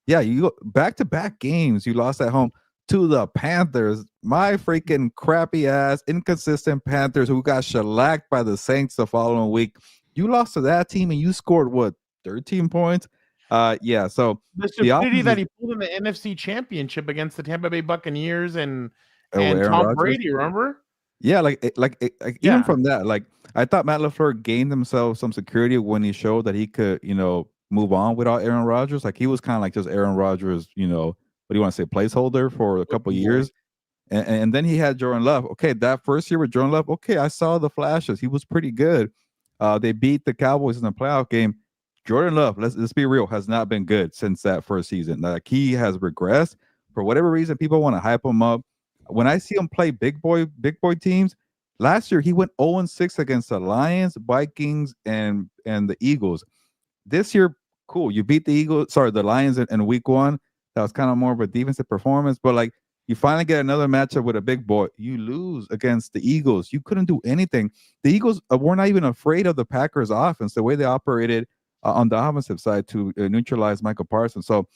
B: You go back-to-back games. You lost at home to the Panthers, my freaking crappy ass, inconsistent Panthers who got shellacked by the Saints the following week. You lost to that team and you scored 13 points. So
A: the stupidity that he pulled in the NFC Championship against the Tampa Bay Buccaneers and Tom Brady, remember?
B: Yeah, even from that, like I thought Matt LaFleur gained himself some security when he showed that he could, move on without Aaron Rodgers. Like he was kind of like just Aaron Rodgers, what do you want to say, placeholder for a couple of years. And then he had Jordan Love. Okay, that first year with Jordan Love, okay, I saw the flashes. He was pretty good. They beat the Cowboys in the playoff game. Jordan Love, let's be real, has not been good since that first season. Like, he has regressed. For whatever reason, people want to hype him up. When I see him play big boy teams, last year he went 0-6 against the Lions, Vikings, and the Eagles. This year, cool, you beat the Lions in week 1. That was kind of more of a defensive performance, but like, you finally get another matchup with a big boy. You lose against the Eagles. You couldn't do anything. The Eagles were not even afraid of the Packers offense, the way they operated on the offensive side to neutralize Michael Parsons. So,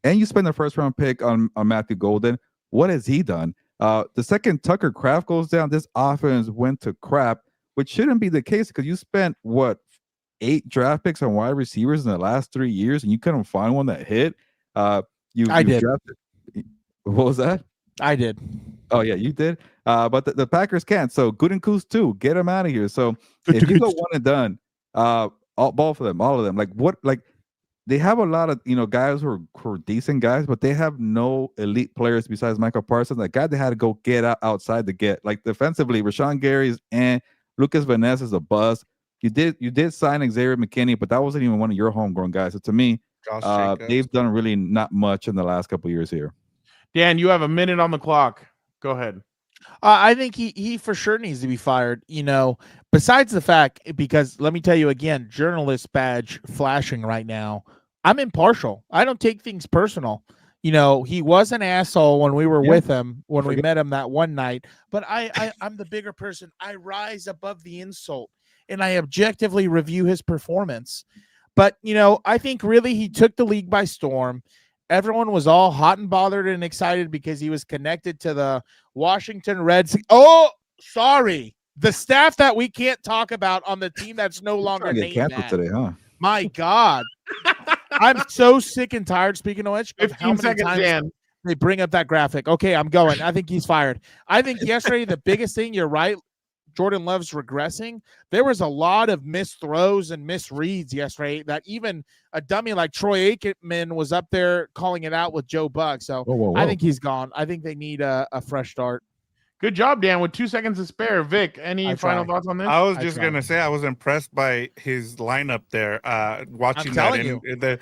B: and you spend the first round pick on Matthew Golden. What has he done? The second Tucker Kraft goes down, this offense went to crap, which shouldn't be the case because you spent, 8 draft picks on wide receivers in the last 3 years, and you couldn't find one that hit.
E: I did.
B: What was that?
E: I did.
B: Oh, yeah, you did. But the Packers can't. So Gutekunst too. Get them out of here. So if you go one and done, both of them, all of them, they have a lot of guys who are decent guys, but they have no elite players besides Michael Parsons. That guy they had to go get outside to get. Like, defensively, Rashawn Gary's and Lucas Van Ness is a buzz. You did sign Xavier McKinney, but that wasn't even one of your homegrown guys. So to me, they've done really not much in the last couple of years here.
A: Dan, you have a minute on the clock. Go ahead.
E: I think he for sure needs to be fired. Besides the fact, because let me tell you again, journalist badge flashing right now. I'm impartial. I don't take things personal. He was an asshole when we were with him, when we met him that one night. But I'm the bigger person. I rise above the insult, and I objectively review his performance. But, I think really he took the league by storm. Everyone was all hot and bothered and excited because he was connected to the Washington Reds. Oh, sorry. The staff that we can't talk about on the team that's no longer named that.
B: Today, huh?
E: My God. I'm so sick and tired, speaking of which, of how many
A: seconds,
E: times
A: Dan.
E: they bring up that graphic. Okay, I'm going. I think he's fired. I think yesterday the biggest thing, you're right, Jordan Love's regressing. There was a lot of missed throws and misreads yesterday that even a dummy like Troy Aikman was up there calling it out with Joe Buck. So
B: whoa.
E: I think he's gone. I think they need a fresh start.
A: Good job, Dan. With 2 seconds to spare, Vic, any final thoughts on this?
D: I was just gonna say I was impressed by his lineup there. Watching that,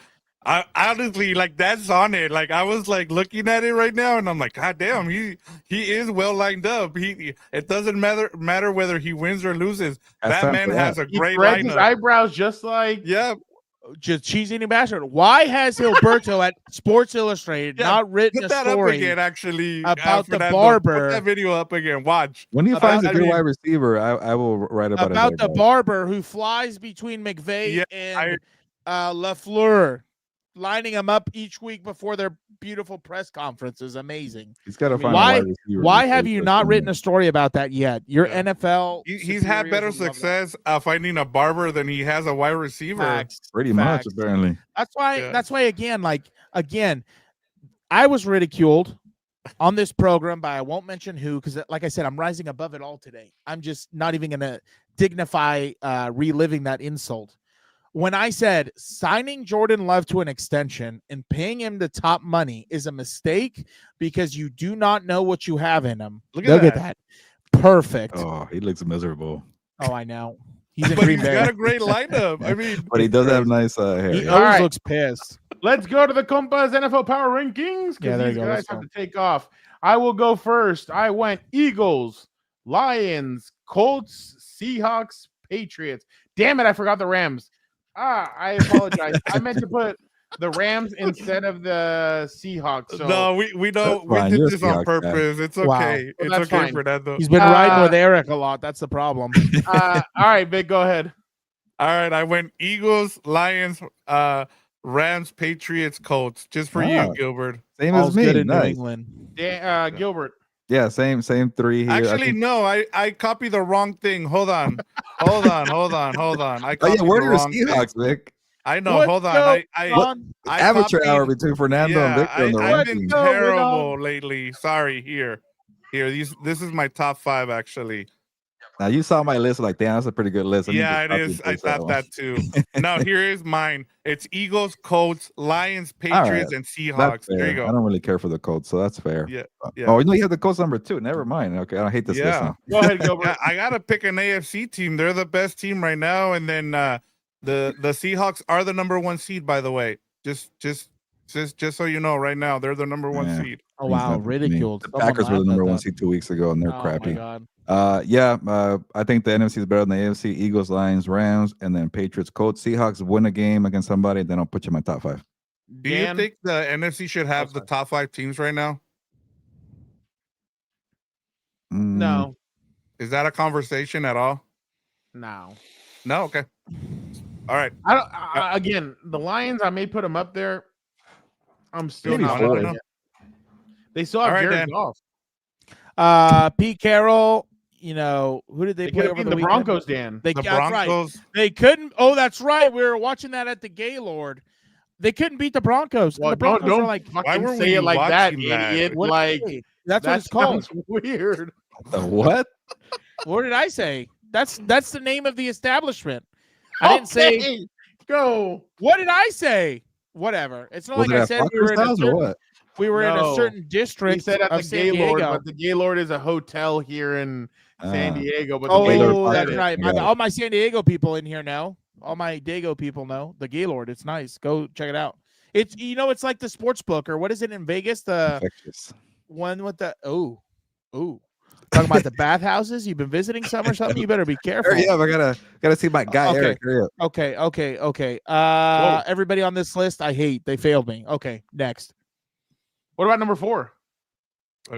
D: I honestly, that's on it. Like, I was looking at it right now, and I'm like, God damn, he is well lined up. It doesn't matter whether he wins or loses. That man has a great lineup.
A: His eyebrows just
E: just cheesy and bastard. Why has Gilberto at Sports Illustrated not written a story
D: up again, actually,
E: about the barber?
D: Put that video up again. Watch.
B: When he finds a good wide receiver, I will write about
E: the barber who flies between McVay and LaFleur, lining them up each week before their beautiful press conferences. Amazing.
B: He's got to find a wide receiver.
E: Why have you not written a story about that yet? Your NFL.
D: He's had better success finding a barber than he has a wide receiver.
B: Pretty much, apparently.
E: That's why again, I was ridiculed on this program by I won't mention who, because like I said, I'm rising above it all today. I'm just not even going to dignify reliving that insult. When I said signing Jordan Love to an extension and paying him the top money is a mistake because you do not know what you have in him. Look at that. Perfect.
B: Oh, he looks miserable.
E: Oh, I know. He's in Green Bay.
D: He's got a great lineup. I mean,
B: but he does have nice hair.
E: He always looks pissed.
A: Let's go to the Compas NFL Power Rankings because these guys have to take off. I will go first. I went Eagles, Lions, Colts, Seahawks, Patriots. Damn it, I forgot the Rams. I apologize. I meant to put the Rams instead of the Seahawks. So.
D: No, we don't. We did this on purpose. It's okay.
E: Wow.
D: It's okay fine. For that, though.
E: He's been riding with Eric a lot. That's the problem.
A: All right, Vic, go ahead.
D: All right, I went Eagles, Lions, Rams, Patriots, Colts. Just for you, Gilbert.
B: Same as me.
E: Nice. New England.
A: Gilbert.
B: Yeah, same 3 here.
D: Actually, no, I copied the wrong thing. Hold on. I copied
B: where are your
D: Seahawks,
B: Vic?
D: I know. Hold on. I
B: amateur hour between Fernando and Victor on the
D: I've
B: rankings.
D: been terrible lately. Sorry. Here. This is my top 5 actually.
B: Now you saw my list, like, damn, that's a pretty good list.
D: Yeah, it is. I thought that too. Now here is mine. It's Eagles, Colts, Lions, Patriots, and Seahawks. There you go.
B: I don't really care for the Colts, so that's fair.
D: Yeah.
B: Oh, you have the Colts number 2. Never mind. Okay, I don't hate this list now.
A: Go ahead, Gilbert.
D: I gotta pick an AFC team. They're the best team right now, and then the Seahawks are the number 1 seed. By the way, just so you know, right now they're the number 1 seed.
E: Oh wow, ridiculed.
B: The Packers were the number 1 seed 2 weeks ago, and they're crappy.
E: My God.
B: I think the NFC is better than the AFC. Eagles, Lions, Rams, and then Patriots, Colts. Seahawks win a game against somebody, then I'll put you in my top 5.
D: Do you think the NFC should have the top 5 teams right now?
A: No.
D: Is that a conversation at all?
A: No.
D: No. Okay. All right.
A: I don't. Again, the Lions. I may put them up there. I'm still not. They still have Jared Goff.
E: Pete Carroll. You know, who did they play over
A: the Broncos? Dan.
D: The Broncos.
E: Right. They couldn't. Oh, that's right. We were watching that at the Gaylord. They couldn't beat the Broncos.
A: Well,
E: the Broncos
A: don't
E: are like,
A: why were say it like that, idiot? Like
E: that's what it's called.
A: Weird.
B: What?
E: What did I say? That's the name of the establishment. I didn't say.
A: Go.
E: What did I say? Whatever. It's not like I said we were in a certain, in a certain district.
A: He said at the
E: Gaylord,
A: but the Gaylord is a hotel here in San Diego. But
E: that's right. All my San Diego people in here know. All my Dago people know the Gaylord. It's nice. Go check it out. It's it's like the sports book, or what is it in Vegas? The one with the talking about the bathhouses. You've been visiting some or something. You better be careful.
B: Yeah, I gotta see my guy Eric.
E: Okay. Everybody on this list, I hate. They failed me. Okay, next.
A: What about number 4?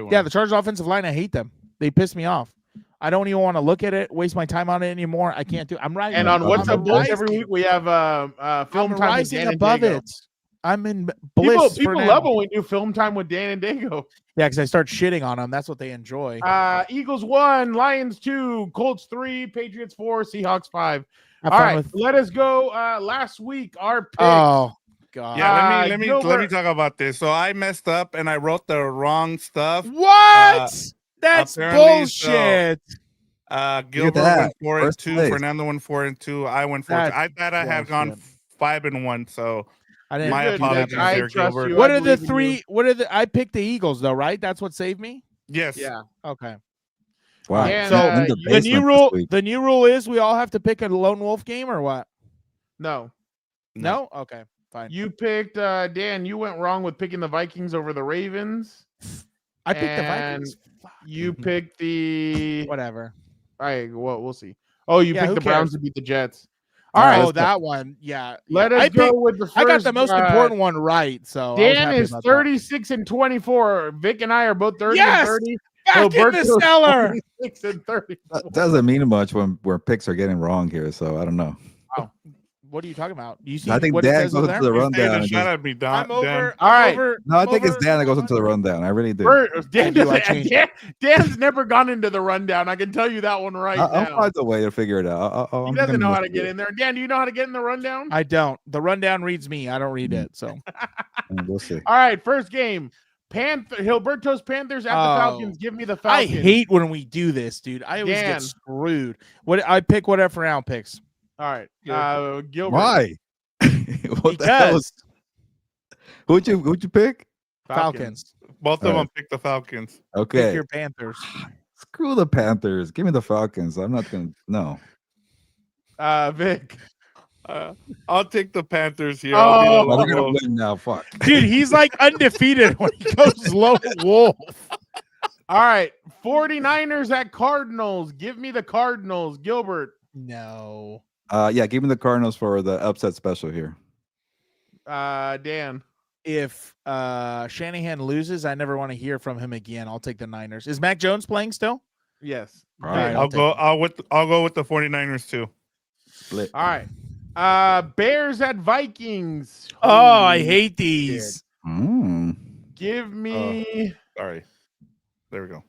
E: Yeah, the Chargers offensive line. I hate them. They piss me off. I don't even want to look at it, waste my time on it anymore. I can't do. I'm right.
A: And on What's Up Bulls every week we have film time
E: rising
A: with Dan
E: above
A: and Dago.
E: it. I'm in bliss.
A: People love when we do film time with Dan and Dago.
E: Yeah, because I start shitting on them. That's what they enjoy.
A: Eagles 1, Lions 2, Colts 3, Patriots 4, Seahawks 5. All right, let us go. Last week, our pick.
E: Oh God.
D: Yeah, let me talk about this. So I messed up and I wrote the wrong stuff.
E: What? That's bullshit.
D: So, Gilbert went 4-2. Fernando went 4-2. I went 4-2. I thought I had gone 5-1. So
E: I didn't.
D: My apologies there, Gilbert.
E: What are the 3? I picked the Eagles though, right? That's what saved me.
D: Yes.
A: Yeah.
E: Okay.
B: Wow.
A: Yeah,
E: so the new rule is we all have to pick a lone wolf game or what?
A: No.
E: Okay. Fine.
A: You picked Dan. You went wrong with picking the Vikings over the Ravens.
E: I picked the Vikings.
A: You picked the
E: whatever.
A: All right, well, we'll see. Oh, you picked the Browns to beat the Jets.
E: All right. Oh, that one. Yeah.
A: Let us go with the first.
E: I got the most important one right. So
A: Dan is 36-24. Vic and I are both 30-30.
E: Back in the cellar.
A: 36-30.
B: That doesn't mean much when picks are getting wrong here. So I don't know.
E: Wow. What are you talking about? You see?
B: I think Dan goes into the rundown.
E: I'm over.
A: All right.
B: No, I think it's Dan that goes into the rundown. I really do.
A: Dan's never gone into the rundown. I can tell you that one right now.
B: I'll find a way to figure it out.
A: He doesn't know how to get in there. Dan, do you know how to get in the rundown?
E: I don't. The rundown reads me. I don't read it. So
B: we'll see.
A: All right, first game. Gilberto's Panthers at the Falcons. Give me the Falcons.
E: I hate when we do this, dude. I always get screwed. I pick whatever round picks.
A: All right, Gilbert.
B: Why?
E: Because
B: who'd you pick?
E: Falcons.
D: Both of them picked the Falcons.
B: Okay.
E: Pick your Panthers.
B: Screw the Panthers. Give me the Falcons. I'm not gonna. No.
A: Vic.
D: I'll take the Panthers here.
B: We're gonna win now. Fuck,
E: dude. He's like undefeated when he goes lone wolf.
A: All right, 49ers at Cardinals. Give me the Cardinals, Gilbert.
E: No.
B: Yeah, give me the Cardinals for the upset special here.
A: Dan.
E: If Shanahan loses, I never want to hear from him again. I'll take the Niners. Is Mac Jones playing still?
A: Yes.
D: All right, I'll go with the 49ers too.
B: Split.
A: All right. Bears at Vikings.
E: Oh, I hate these.
A: Give me
D: sorry. There we go.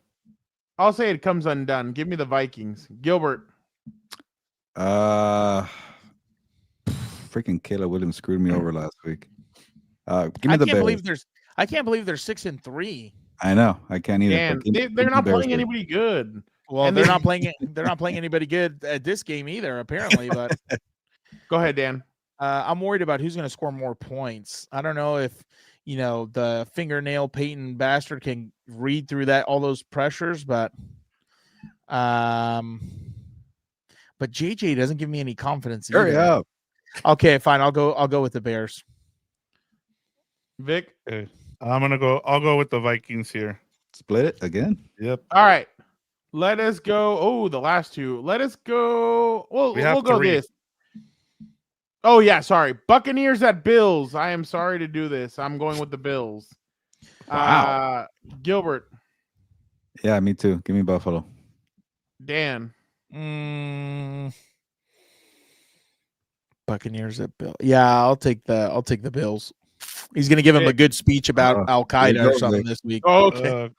A: I'll say it comes undone. Give me the Vikings. Gilbert.
B: Freaking Caleb Williams screwed me over last week. Give me the Bears.
E: I can't believe they're 6-3.
B: I know. I can't either.
A: They're not playing anybody good.
E: Well,
A: And
E: they're
A: then-
E: not playing. They're not playing anybody good at this game either, apparently. But
A: Go ahead, Dan.
E: I'm worried about who's going to score more points. I don't know if the fingernail Peyton bastard can read through all those pressures, but JJ doesn't give me any confidence either.
B: Hurry up.
E: Okay, fine. I'll go with the Bears.
A: Vic.
D: Okay. I'll go with the Vikings here.
B: Split it again.
D: Yep.
A: All right. Let us go. Oh, the last two. Let us go. Well, we'll go
D: three.
A: this. Oh, yeah. Sorry. Buccaneers at Bills. I am sorry to do this. I'm going with the Bills.
B: Wow.
A: Gilbert.
B: Yeah, me too. Give me Buffalo.
A: Dan.
E: Buccaneers at Bill. Yeah, I'll take the Bills. He's gonna give him a good speech about Al Qaeda or something this week.
A: Oh, okay.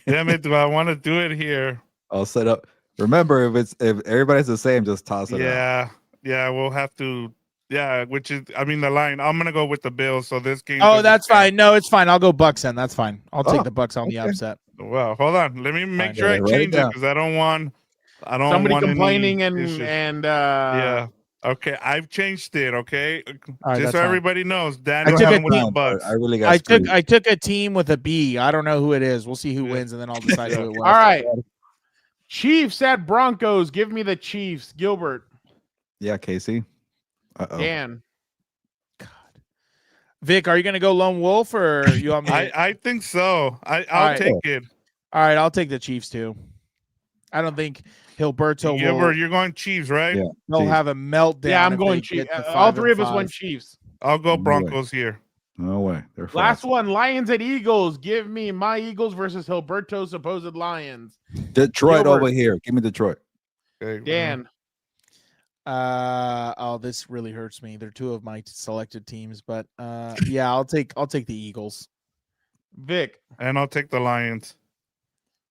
D: Damn it! Do I want to do it here?
B: I'll set up. Remember, if everybody's the same, just toss it out.
D: Yeah, we'll have to. Yeah, which is, the line. I'm gonna go with the Bills. So this game.
E: Oh, that's fine. No, it's fine. I'll go Bucks then. That's fine. I'll take the Bucks on the upset.
D: Well, hold on. Let me make sure I
B: write it
D: change it
B: down.
D: because I don't want.
A: Somebody
D: want
A: complaining
D: any issues. Yeah. Okay, I've changed it. Okay,
E: right,
D: just so
E: fine.
D: everybody knows, Dan
E: I
D: is
E: took
D: going
E: a
D: with the
E: team,
D: Bucks.
B: I really got screwed.
E: I took a team with a B. I don't know who it is. We'll see who wins, and then I'll decide who it was.
A: All right. Chiefs at Broncos. Give me the Chiefs. Gilbert.
B: Yeah, Casey.
A: Dan.
E: Vic, are you going to go lone wolf or you want me?
D: I think so. I'll
E: right.
D: take it.
E: All right, I'll take the Chiefs too. I don't think Hilberto
D: Gilbert, you're going Chiefs, right?
B: Yeah.
E: will have a meltdown.
A: Yeah, I'm
E: if
A: going
E: they
A: Chiefs.
E: get to
A: All
E: 5
A: three
E: and
A: of us
E: 5.
A: went Chiefs.
D: I'll go
B: No
D: Broncos here.
B: No way. They're
A: Last
B: fast.
A: one, Lions at Eagles. Give me my Eagles versus Hilberto's supposed Lions.
B: Detroit
A: Gilbert.
B: over here. Give me Detroit.
D: Okay,
A: Dan.
E: This really hurts me. They're two of my selected teams, but yeah, I'll take the Eagles.
A: Vic.
D: and I'll take the Lions.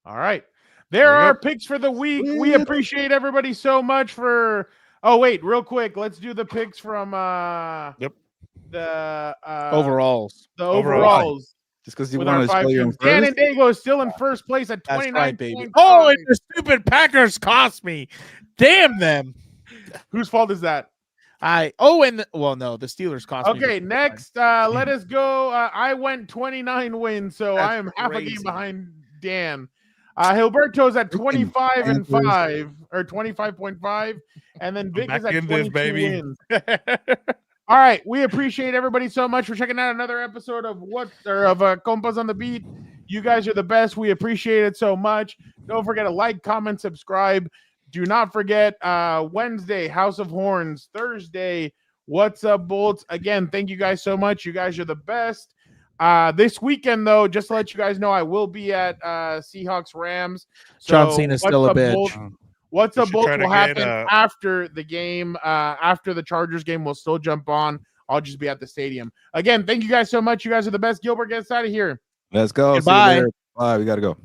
A: All right. There are our picks for the week. We appreciate everybody so much for. Oh, wait, real quick. Let's do the picks from the
E: Overalls.
A: The overalls.
B: Just because you
A: with
B: want
A: our
B: to
A: 5
B: show your
A: teams. Dan and
B: first.
A: Dago is still in first place at
E: That's
A: 29.
E: right, baby. Oh, and the stupid Packers cost me. Damn them.
A: Whose fault is that?
E: No, the Steelers cost me.
A: Okay, next, let us go. I went 29 wins, so
E: That's
A: I am half a
E: crazy.
A: game behind Dan. Hilberto's at 25 and 5 or 25.5, and then Vic is
D: back
A: at
D: in
A: 22
D: this, baby.
A: wins. All right, we appreciate everybody so much for checking out another episode of Compas on the Beat. You guys are the best. We appreciate it so much. Don't forget to like, comment, subscribe. Do not forget Wednesday, House of Horns. Thursday, What's Up Bolts. Again, thank you guys so much. You guys are the best. This weekend, though, just to let you guys know, I will be at Seahawks Rams.
E: John Cena's still a bitch.
A: What's Up Bolt
D: try to
A: will happen
D: get,
A: after the game, after the Chargers game. We'll still jump on. I'll just be at the stadium. Again, thank you guys so much. You guys are the best. Gilbert, get us out of here.
B: Let's go.
E: Goodbye.
B: See you later. Bye. We got to go.